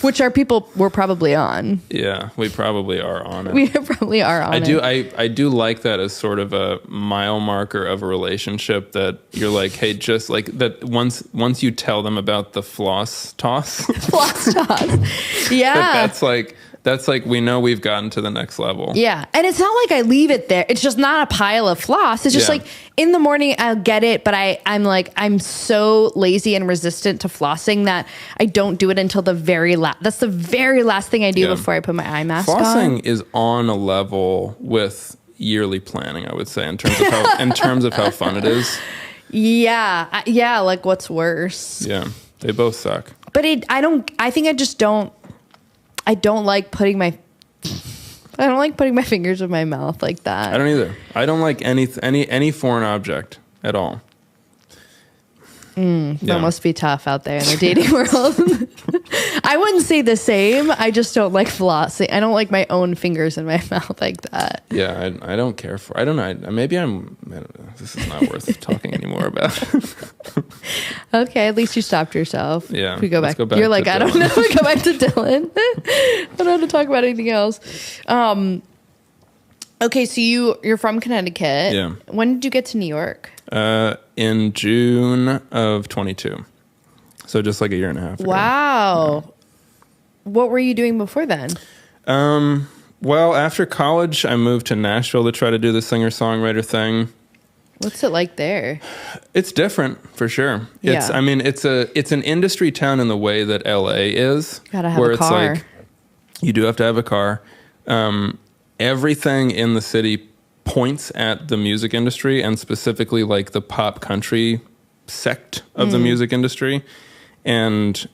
Which we're probably on. Yeah, we probably are on it. We probably are on it. I do like that as sort of a mile marker of a relationship, that you're like, hey, just like that once you tell them about the floss toss. Floss toss. Yeah. That's like, we know we've gotten to the next level. Yeah. And it's not like I leave it there. It's just not a pile of floss. It's just like in the morning I'll get it, but I'm so lazy and resistant to flossing that I don't do it until the very last. That's the very last thing I do before I put my eye mask on. Flossing is on a level with yearly planning, I would say, in terms of how fun it is. Yeah. Yeah. Like what's worse? Yeah. They both suck. But I don't like putting my fingers in my mouth like that. I don't either. I don't like any foreign object at all. That must be tough out there in the dating world. I wouldn't say the same. I just don't like flossing. I don't like my own fingers in my mouth like that. Yeah, I don't care for. I don't know. Maybe I don't know. This is not worth talking anymore about. Okay, at least you stopped yourself. Yeah, we go let's back. go back You're to like, I don't Dylan. know. We go back to Dylan. I don't know how to talk about anything else. Okay, so you're from Connecticut. Yeah. When did you get to New York? In June of 22. So just like a year and a half ago. Wow. Yeah. What were you doing before then? Well, after college, I moved to Nashville to try to do the singer-songwriter thing. What's it like there? It's different for sure. It's Yeah. I mean, it's an industry town in the way that LA is. Gotta have where a car. It's like you do have to have a car. Everything in the city points at the music industry and specifically like the pop country sect of the music industry. And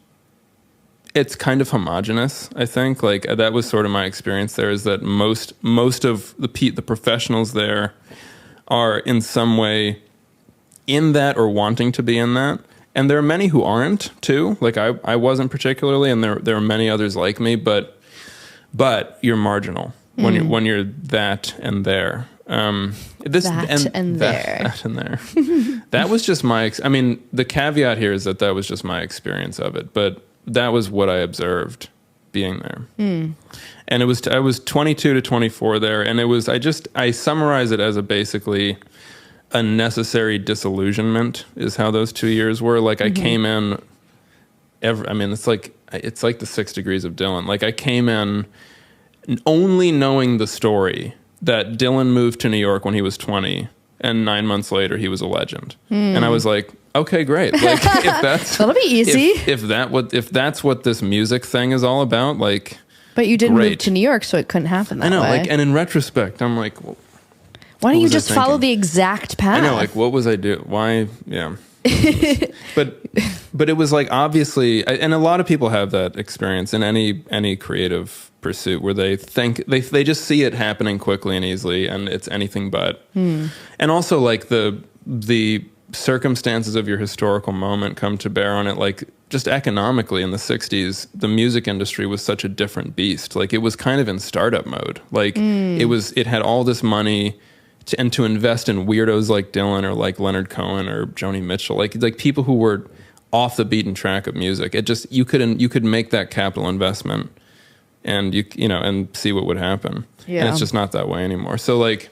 it's kind of homogenous, I think. Like that was sort of my experience there, is that most of the professionals there are in some way in that or wanting to be in that. And there are many who aren't too. Like I wasn't particularly, and there are many others like me, but you're marginal when you're that and there. That and there. That was just I mean, the caveat here is that was just my experience of it, but that was what I observed being there. And I was 22 to 24 there, and I summarize it as basically a necessary disillusionment is how those 2 years were. Like I came in it's like the 6 degrees of Dylan. Like I came in only knowing the story that Dylan moved to New York when he was 20, and 9 months later he was a legend. And I was like, okay, great. Like if that'll be easy. If that's what this music thing is all about, like. But you didn't great. move to New York, so it couldn't happen that way. I know, like, and in retrospect, I'm like, well, why don't you just follow the exact path? I know, like, what was I doing? Why? Yeah. But it was like, obviously, and a lot of people have that experience in any creative pursuit where they think they just see it happening quickly and easily, and it's anything but. And also, like, the circumstances of your historical moment come to bear on it. Like, just economically in the 60s, the music industry was such a different beast. Like, it was kind of in startup mode. Like, it had all this money to invest in weirdos like Dylan or like Leonard Cohen or Joni Mitchell, like people who were off the beaten track of music. It just, you could make that capital investment and and see what would happen. Yeah. And it's just not that way anymore. So like,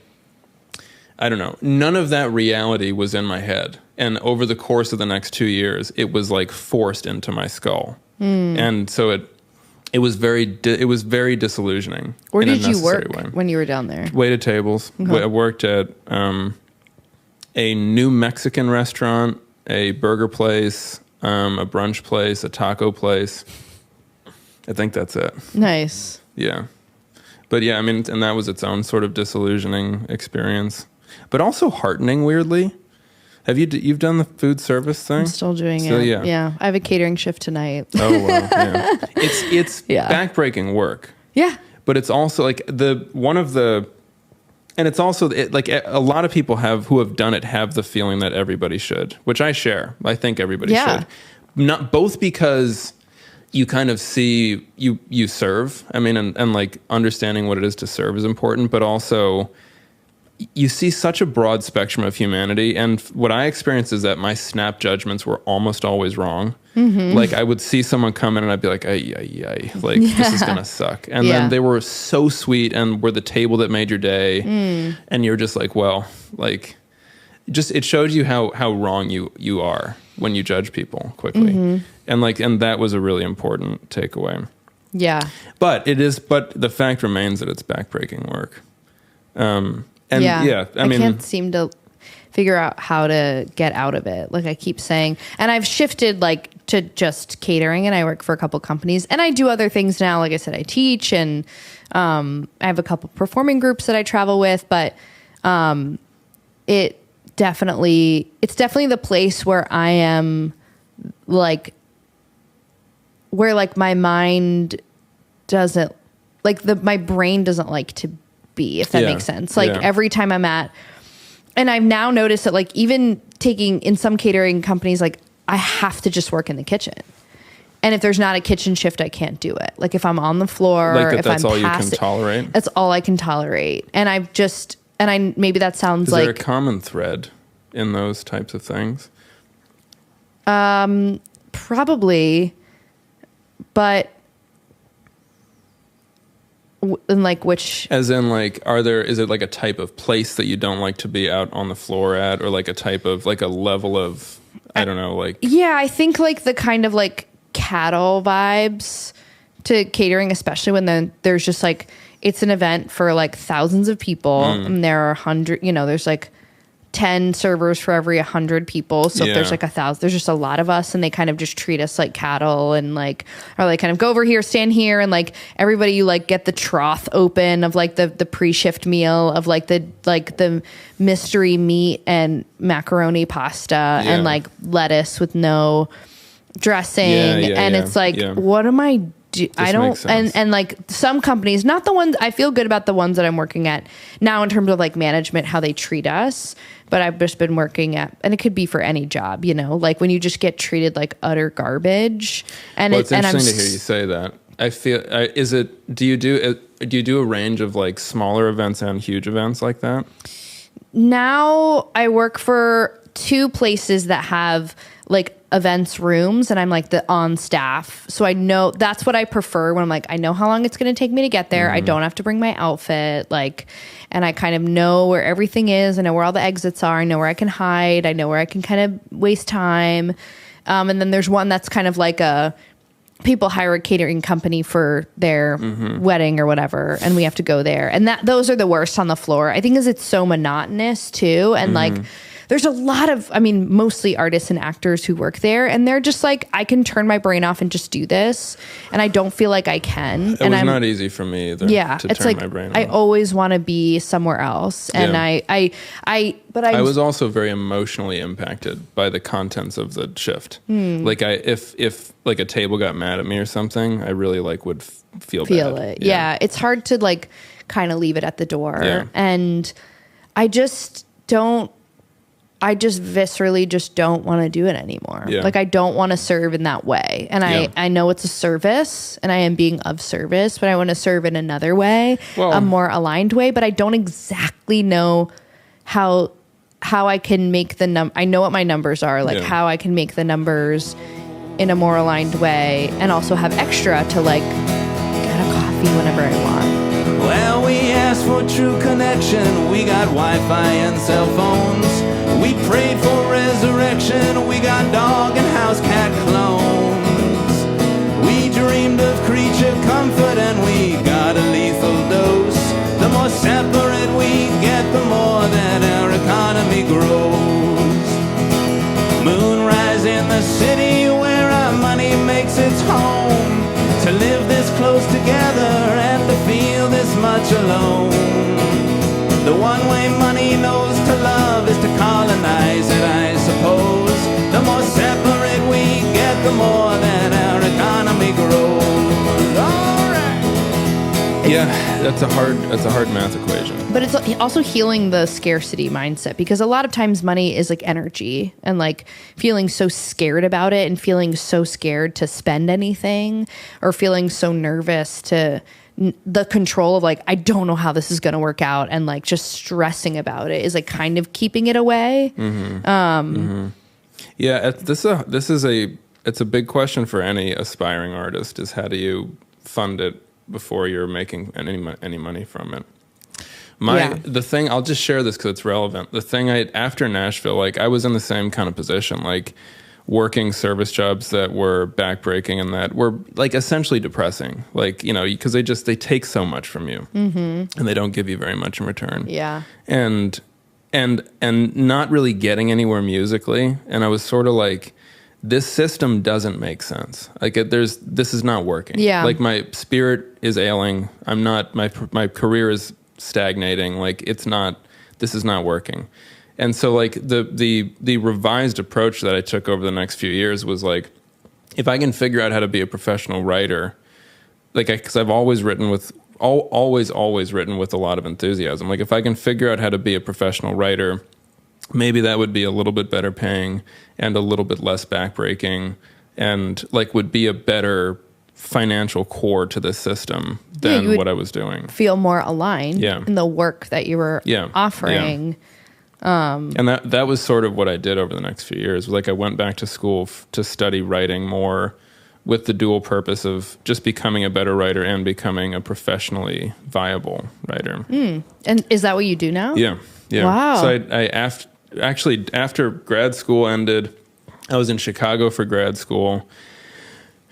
I don't know. None of that reality was in my head. And over the course of the next 2 years, it was like forced into my skull. And so it was very disillusioning. Where did you work when you were down there? Waited tables. Okay. I worked at a new Mexican restaurant, a burger place, a brunch place, a taco place. I think that's it. Nice. Yeah. But yeah, I mean, and that was its own sort of disillusioning experience, but also heartening, weirdly. You've done the food service thing? I'm still doing it. Yeah. Yeah. I have a catering shift tonight. Oh, wow. Yeah. It's backbreaking work. Yeah. But it's also like and it's also like a lot of people who have done it have the feeling that everybody should, which I share. I think everybody should. Not both because you kind of see you serve. I mean, and like understanding what it is to serve is important, but also you see such a broad spectrum of humanity. And what I experienced is that my snap judgments were almost always wrong. Like I would see someone come in and I'd be like, ay, like this is going to suck. And then they were so sweet and were the table that made your day. And you're just like, well, like it shows you how wrong you are when you judge people quickly. And that was a really important takeaway. Yeah. But the fact remains that it's backbreaking work. I mean, can't seem to figure out how to get out of it. Like I keep saying, and I've shifted like to just catering, and I work for a couple companies, and I do other things now. Like I said, I teach, and I have a couple performing groups that I travel with, but it's definitely the place where I am like, where like my mind doesn't like my brain doesn't like to be, if that makes sense. Like every time I'm and I've now noticed that like even taking in some catering companies, like I have to just work in the kitchen. And if there's not a kitchen shift, I can't do it. Like if I'm on the floor, Like if that's I'm all you past can tolerate? that's all I can tolerate. And maybe that sounds Is like there a common thread in those types of things? probably, but in like which, As in, like, is it like a type of place that you don't like to be out on the floor at, or like a type of, like a level of, I don't know, like... yeah, I think like the kind of like cattle vibes to catering, especially when there's just like, it's an event for like thousands of people and there are 100, there's like 10 servers for every 100 people. So if there's like 1,000, there's just a lot of us, and they kind of just treat us like cattle and like are like kind of go over here, stand here, and like everybody, you like get the trough open of like the pre-shift meal of like the mystery meat and macaroni pasta and like lettuce with no dressing. And it's like, what am I I don't, and like some companies, not the ones, I feel good about the ones that I'm working at now in terms of like management, how they treat us, but I've just been working at, and it could be for any job, like when you just get treated like utter garbage. And it's interesting to hear you say that. I feel, do you do a range of like smaller events and huge events like that? Now I work for 2 places that have like events rooms, and I'm like the on staff. So I know that's what I prefer when I'm like, I know how long it's going to take me to get there. I don't have to bring my outfit, like, and I kind of know where everything is. I know where all the exits are. I know where I can hide. I know where I can kind of waste time. And then there's one that's kind of like people hire a catering company for their wedding or whatever, and we have to go there. And those are the worst on the floor, I think, is it's so monotonous too. And like, there's a lot of, mostly artists and actors who work there, and they're just like, I can turn my brain off and just do this, and I don't feel like I can. It was not easy for me either. Yeah, to it's turn like my brain off. I always want to be somewhere else, and I was also very emotionally impacted by the contents of the shift. Like if like a table got mad at me or something, I really like would feel bad. It. Yeah, it's hard to like kind of leave it at the door, and I just viscerally just don't want to do it anymore. Yeah. Like I don't want to serve in that way. And I know it's a service and I am being of service, but I want to serve in another way, a more aligned way, but I don't exactly know how I can make I know what my numbers are, like how I can make the numbers in a more aligned way and also have extra to like get a coffee whenever I want. Well, we asked for true connection. We got Wi-Fi and cell phones. We prayed for resurrection. We got dog and house cat clones. We dreamed of creature comfort and we got a lethal dose. The more separate we get, the more that our economy grows. Moonrise in the city where our money makes its home. To live this close together and to feel this much alone. The one way money knows to love is to colonize it, I suppose. The more separate we get, the more that our economy grows. All right. Yeah, that's a hard math equation. But it's also healing the scarcity mindset, because a lot of times money is like energy, and like feeling so scared about it and feeling so scared to spend anything, or feeling so nervous to the control of like, I don't know how this is going to work out, and like just stressing about it is like kind of keeping it away. Yeah, it's a big question for any aspiring artist, is how do you fund it before you're making any money from it. The thing, I'll just share this because it's relevant. The thing after Nashville, like I was in the same kind of position, like working service jobs that were backbreaking and that were like essentially depressing, like, because they take so much from you and they don't give you very much in return. Yeah. And not really getting anywhere musically. And I was sort of like, this system doesn't make sense. Like this is not working. Yeah. Like my spirit is ailing. My career is stagnating. Like this is not working. And so like the revised approach that I took over the next few years was like, if I can figure out how to be a professional writer, like, because I've always written with, always written with a lot of enthusiasm. Like if I can figure out how to be a professional writer maybe that would be a little bit better paying and a little bit less backbreaking, and like would be a better financial core to the system than what I was doing. Feel more aligned in the work that you were offering. And that was sort of what I did over the next few years. Like I went back to school to study writing more, with the dual purpose of just becoming a better writer and becoming a professionally viable writer. And is that what you do now? Yeah. Wow. So after grad school ended, I was in Chicago for grad school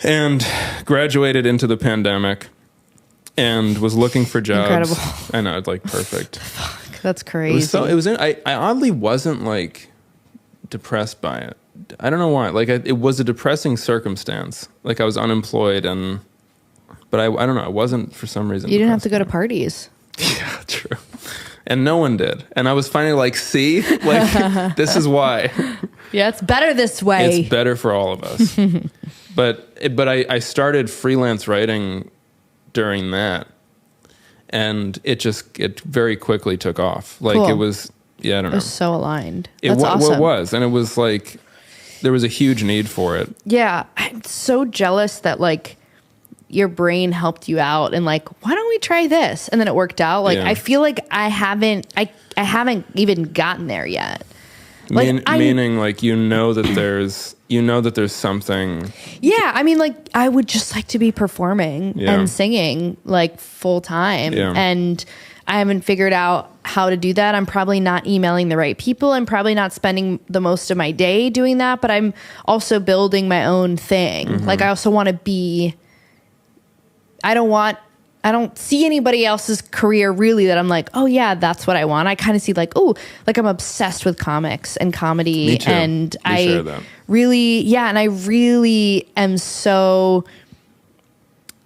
and graduated into the pandemic and was looking for jobs. Incredible. I know, it's like perfect. Fuck, that's crazy. I oddly wasn't like depressed by it. I don't know why. Like it was a depressing circumstance. Like I was unemployed but I don't know. I wasn't for some reason. You didn't have to go to parties. Yeah, true. And no one did. And I was finally like, see, like this is why. Yeah, it's better this way. It's better for all of us. But I started freelance writing during that, and it very quickly took off. Like cool. It was, I don't know. It was so aligned. That's awesome. Well, it was, and it was like there was a huge need for it. Yeah, I'm so jealous that like your brain helped you out and like, why don't we try this? And then it worked out. Like I feel like I haven't even gotten there yet. Like, meaning like that there's something. Yeah, I mean, like I would just like to be performing and singing like full time, and I haven't figured out how to do that. I'm probably not emailing the right people. I'm probably not spending the most of my day doing that, but I'm also building my own thing. Mm-hmm. Like I also want to be. I don't see anybody else's career really that I'm like, oh yeah, that's what I want. I kind of see like, oh, like I'm obsessed with comics and comedy. Me too. And I really am so,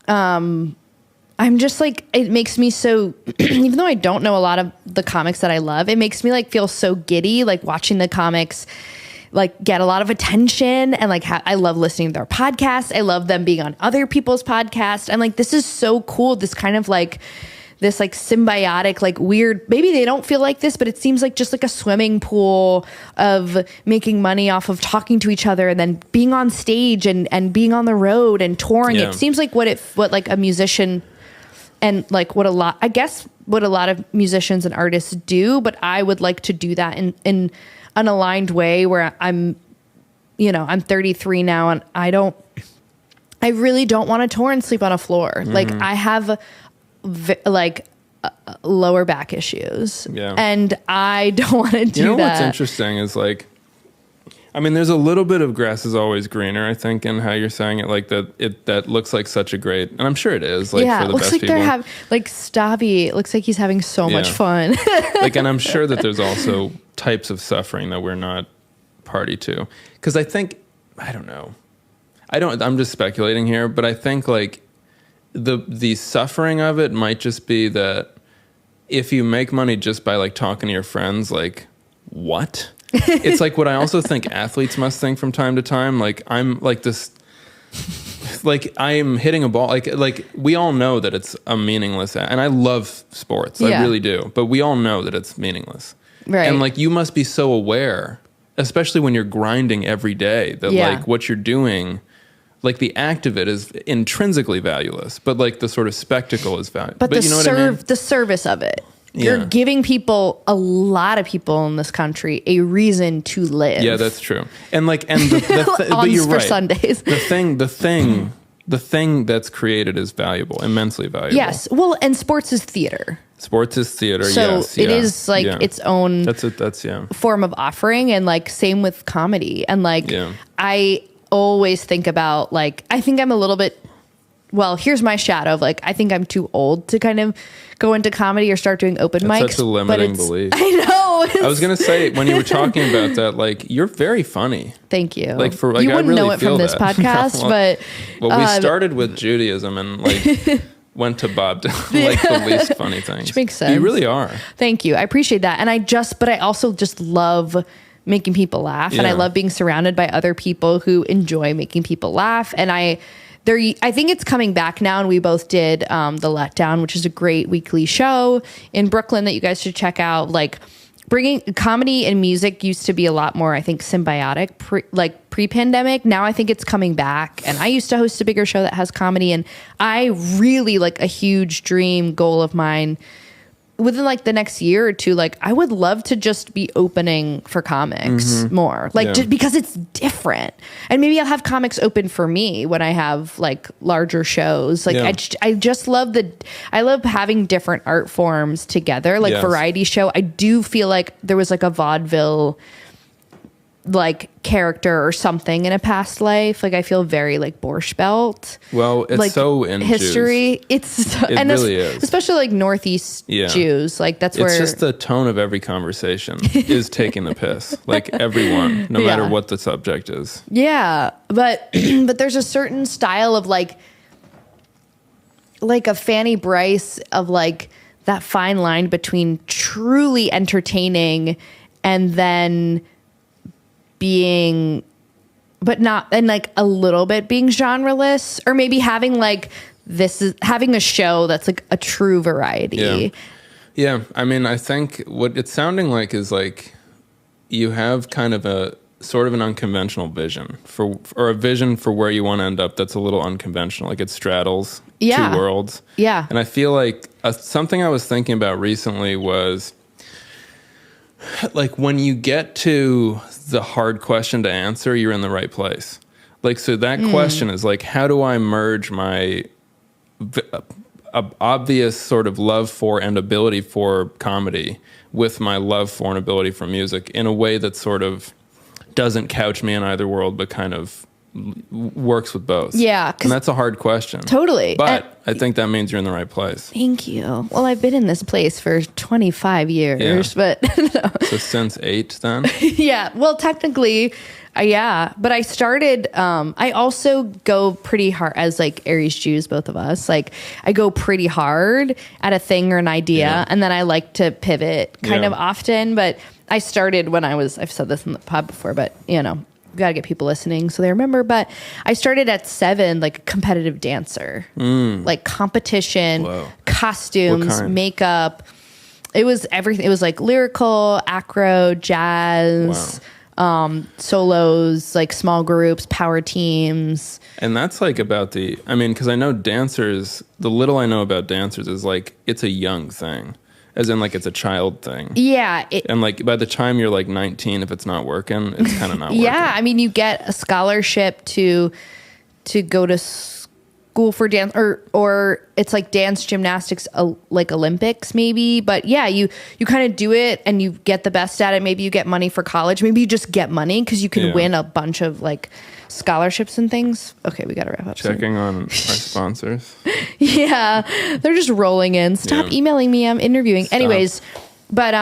I'm just like, it makes me so, even though I don't know a lot of the comics that I love, it makes me like feel so giddy, like watching the comics like get a lot of attention, and like I love listening to their podcasts. I love them being on other people's podcasts. I'm like, this is so cool. This kind of like this like symbiotic, like weird, maybe they don't feel like this, but it seems like just like a swimming pool of making money off of talking to each other and then being on stage and being on the road and touring. It seems like what like a musician and like what a lot of musicians and artists do, but I would like to do that in an aligned way where I'm 33 now, and I really don't want to tour and sleep on a floor. Mm-hmm. Like I have lower back issues, and I don't want to do that. What's interesting is like, I mean, there's a little bit of grass is always greener, I think, in how you're saying it. Like that looks like such a great, and I'm sure it is. Like for the looks best like people. Stabby. It looks like he's having so much fun. Like, and I'm sure that there's also types of suffering that we're not party to. Because I think, I don't know. I'm just speculating here, but I think like the suffering of it might just be that if you make money just by like talking to your friends, like what? It's like what I also think athletes must think from time to time. Like I'm like this, like I'm hitting a ball. Like we all know that it's a meaningless, and I love sports. I really do. But we all know that it's meaningless. Right. And like you must be so aware, especially when you're grinding every day, that like what you're doing, like the act of it is intrinsically valueless, but like the sort of spectacle is valuable. But you know what I mean? The service of it. You're giving a lot of people in this country, a reason to live. Yeah, that's true. And like, but you're right. Sundays. The thing that's created is valuable, immensely valuable. Yes. Well, and sports is theater. Sports is theater. So it is like its own form of offering, and like same with comedy. And like I always think about like, I think I'm a little bit, well, here's my shadow of like, I think I'm too old to kind of go into comedy or start doing open mics. That's such a limiting belief. I know. I was going to say, when you were talking about that, like, you're very funny. Thank you. Like, you wouldn't know it from this podcast, but... Well, we started with Judaism and, like, went to Bob Dylan, like, the least funny things. Which makes sense. You really are. Thank you. I appreciate that. And but I also just love making people laugh. And I love being surrounded by other people who enjoy making people laugh. And I think it's coming back now, and we both did The Letdown, which is a great weekly show in Brooklyn that you guys should check out. Like, bringing comedy and music used to be a lot more, I think, symbiotic, pre-pandemic. Now I think it's coming back. And I used to host a bigger show that has comedy. And I really, like, a huge dream goal of mine within like the next year or two, like I would love to just be opening for comics more, like just because it's different. And maybe I'll have comics open for me when I have like larger shows. Like I just love I love having different art forms together, like variety show. I do feel like there was like a vaudeville like character or something in a past life. Like I feel very like Borscht Belt. Well, it's like, so in history. Jews. It really is, especially like Northeast Jews. Like that's where it's just the tone of every conversation is taking the piss. Like everyone, no matter what the subject is. Yeah, but but there's a certain style of like a Fanny Bryce of like that fine line between truly entertaining and then being, but not, and like a little bit being genreless, or maybe having like having a show that's like a true variety. Yeah. I mean, I think what it's sounding like is like you have kind of a sort of an unconventional vision or a vision for where you want to end up that's a little unconventional. Like it straddles two worlds. Yeah. And I feel like something I was thinking about recently was like when you get to the hard question to answer, you're in the right place. Like, so that question is like, how do I merge my obvious sort of love for and ability for comedy with my love for and ability for music in a way that sort of doesn't couch me in either world, but kind of works with both? Yeah. And that's a hard question. Totally. But I think that means you're in the right place. Thank you. Well, I've been in this place for 25 years, but no. So since 8 then? Yeah. Well, technically, yeah. But I started, I also go pretty hard as like Aries Jews, both of us. Like I go pretty hard at a thing or an idea, and then I like to pivot kind of often. But I started when I've said this in the pod before, but you know, got to get people listening so they remember. But I started at 7, like a competitive dancer, like competition, costumes, makeup. It was everything. It was like lyrical, acro, jazz, solos, like small groups, power teams. And that's like about I mean, because I know dancers, the little I know about dancers is like, it's a young thing. As in, like, it's a child thing. Yeah. And, like, by the time you're, like, 19, if it's not working, it's kind of not working. Yeah. I mean, you get a scholarship to go to school for dance, or it's, like, dance gymnastics, like, Olympics, maybe. But, yeah, you kind of do it, and you get the best at it. Maybe you get money for college. Maybe you just get money because you can win a bunch of, like, scholarships and things. Okay, we got to wrap up. Checking on our sponsors. Yeah, they're just rolling in. Stop emailing me. I'm interviewing. Stop. Anyways, but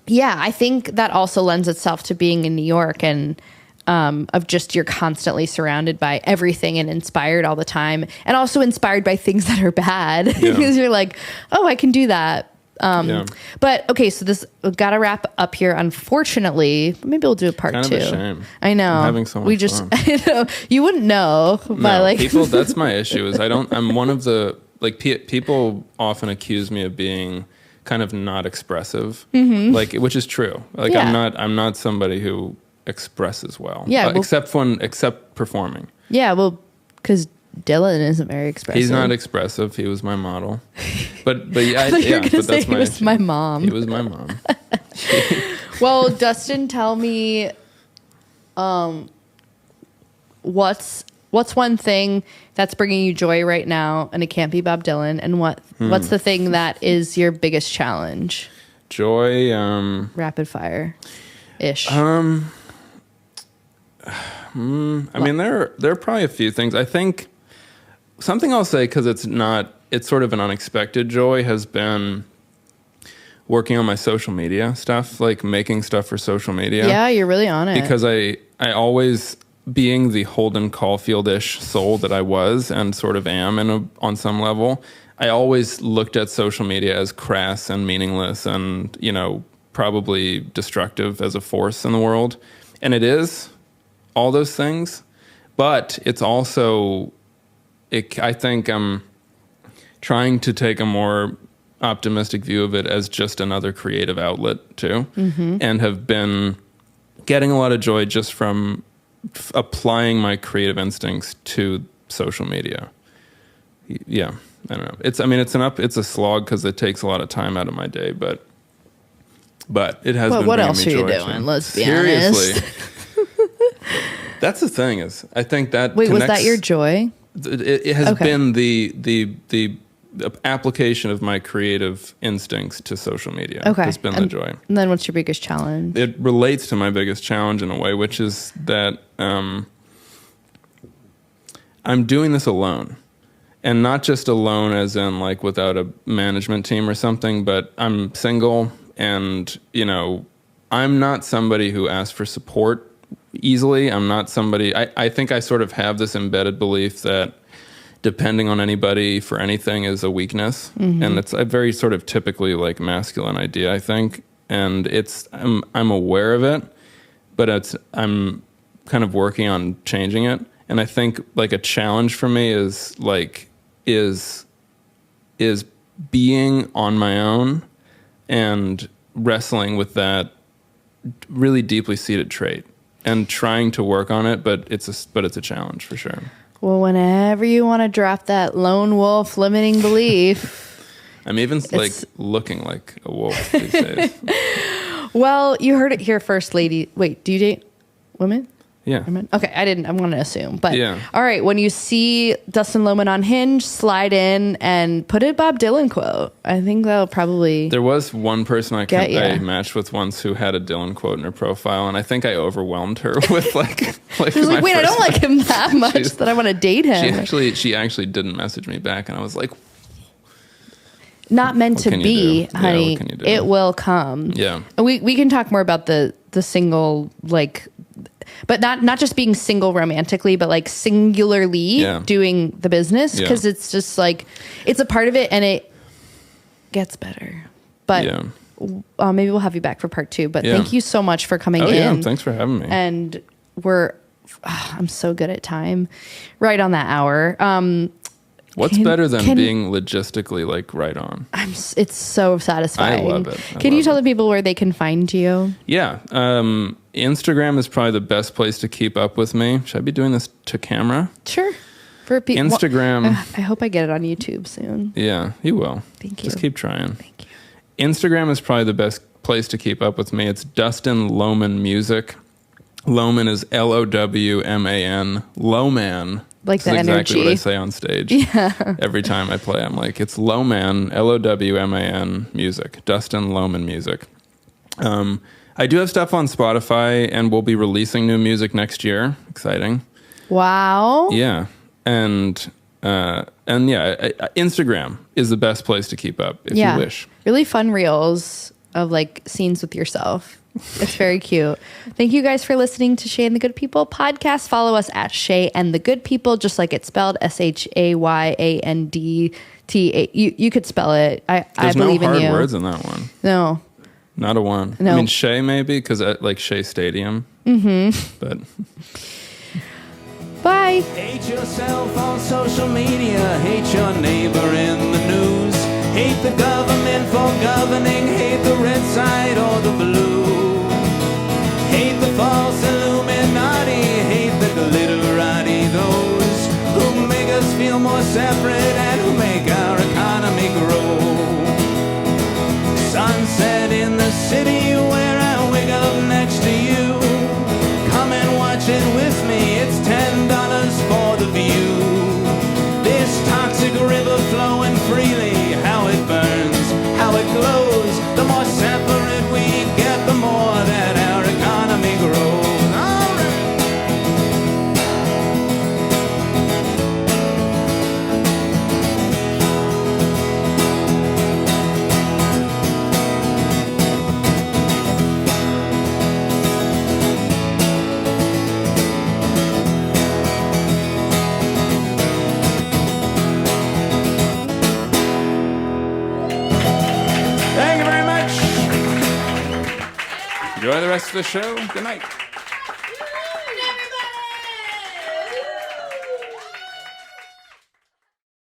yeah, I think that also lends itself to being in New York and of just you're constantly surrounded by everything and inspired all the time, and also inspired by things that are bad because you're like, oh, I can do that. But okay, so we've got to wrap up here. Unfortunately, maybe we'll do a part 2. Kind of a shame. I know. I'm having so much fun. I know you wouldn't know, but like people. That's my issue. Is I'm one of the like people often accuse me of being kind of not expressive, like which is true. Like I'm not somebody who expresses well. Yeah, except performing. Yeah, well, because Dylan isn't very expressive. He's not expressive. He was my model. But yeah, but that's my issue. My mom. He was my mom. Well, Dustin, tell me, what's one thing that's bringing you joy right now, and it can't be Bob Dylan, and what's the thing that is your biggest challenge? Joy. Rapid fire, ish. I mean, there are probably a few things. I think something I'll say, because it's sort of an unexpected joy, has been working on my social media stuff, like making stuff for social media. Yeah, you're really on it. Because I always, being the Holden Caulfield-ish soul that I was and sort of am on some level, I always looked at social media as crass and meaningless and, you know, probably destructive as a force in the world. And it is all those things, but it's also, I think I'm trying to take a more optimistic view of it as just another creative outlet too, and have been getting a lot of joy just from applying my creative instincts to social media. Yeah, I don't know. It's a slog because it takes a lot of time out of my day, but it has been what bringing else me are you joy, doing? too. Let's be Seriously. honest. That's the thing is, I think that Wait, was that your joy? It has been the application of my creative instincts to social media. Okay. Has been the joy. And then what's your biggest challenge? It relates to my biggest challenge in a way, which is that I'm doing this alone. And not just alone as in like without a management team or something, but I'm single and, I'm not somebody who asks for support easily. I'm not somebody, I think I sort of have this embedded belief that depending on anybody for anything is a weakness. And it's a very sort of typically like masculine idea, I think. And I'm aware of it, but I'm kind of working on changing it. And I think like a challenge for me is being on my own and wrestling with that really deeply seated trait and trying to work on it, but it's a challenge for sure. Well, whenever you want to drop that lone wolf limiting belief, I'm even like looking like a wolf these days. Well, you heard it here first, lady. Wait, do you date women? Yeah. Okay, I'm going to assume. But yeah. All right, when you see Dustin Lowman on Hinge, slide in and put a Bob Dylan quote. I think that'll probably... There was one person I matched with once who had a Dylan quote in her profile, and I think I overwhelmed her with like she was like, wait, I don't like him that much that I want to date him. She actually didn't message me back, and I was like... Not meant to be, honey. Yeah, it will come. Yeah. And we can talk more about the single, like... But not just being single romantically, but like singularly doing the business, because it's just like it's a part of it and it gets better. But maybe we'll have you back for part 2. But thank you so much for coming in. Yeah, thanks for having me. And I'm so good at time, right on that hour. What's better than being logistically like right on? It's so satisfying. I love it. Can you tell the people where they can find you? Yeah. Instagram is probably the best place to keep up with me. Should I be doing this to camera? Sure. For people, Instagram. I hope I get it on YouTube soon. Yeah, you will. Thank you. Just keep trying. Thank you. Instagram is probably the best place to keep up with me. It's Dustin Lowman Music. Lowman is Lowman. Lowman. Like the energy. Exactly what I say on stage. Yeah. Every time I play, I'm like, it's Lowman, Lowman music. Dustin Lowman Music. I do have stuff on Spotify, and we'll be releasing new music next year. Exciting. Wow. Yeah. And Instagram is the best place to keep up if you wish. Really fun reels of like scenes with yourself. It's very cute. Thank you guys for listening to Shay and the Good People podcast. Follow us at Shay and the Good People, just like it's spelled SHAYANDTA. You could spell it. I believe in you. There's no hard words in that one. No. Not a one. No. I mean, Shay maybe, because like Shea Stadium. Mm-hmm. But... Bye. Hate yourself on social media. Hate your neighbor in the news. Hate the government for governing. Hate the red side or the blue. Hate the false Illuminati. Hate the glitterati. Those who make us feel more separate and who make our economy grow. Sunset in the city where I wake up next to you. Come and watch it with me. It's $10 for the view. This toxic river flowing freely. How it burns, how it glows. The more separate we get, the more that our economy grows. Thank you very much. Enjoy the rest of the show. Good night.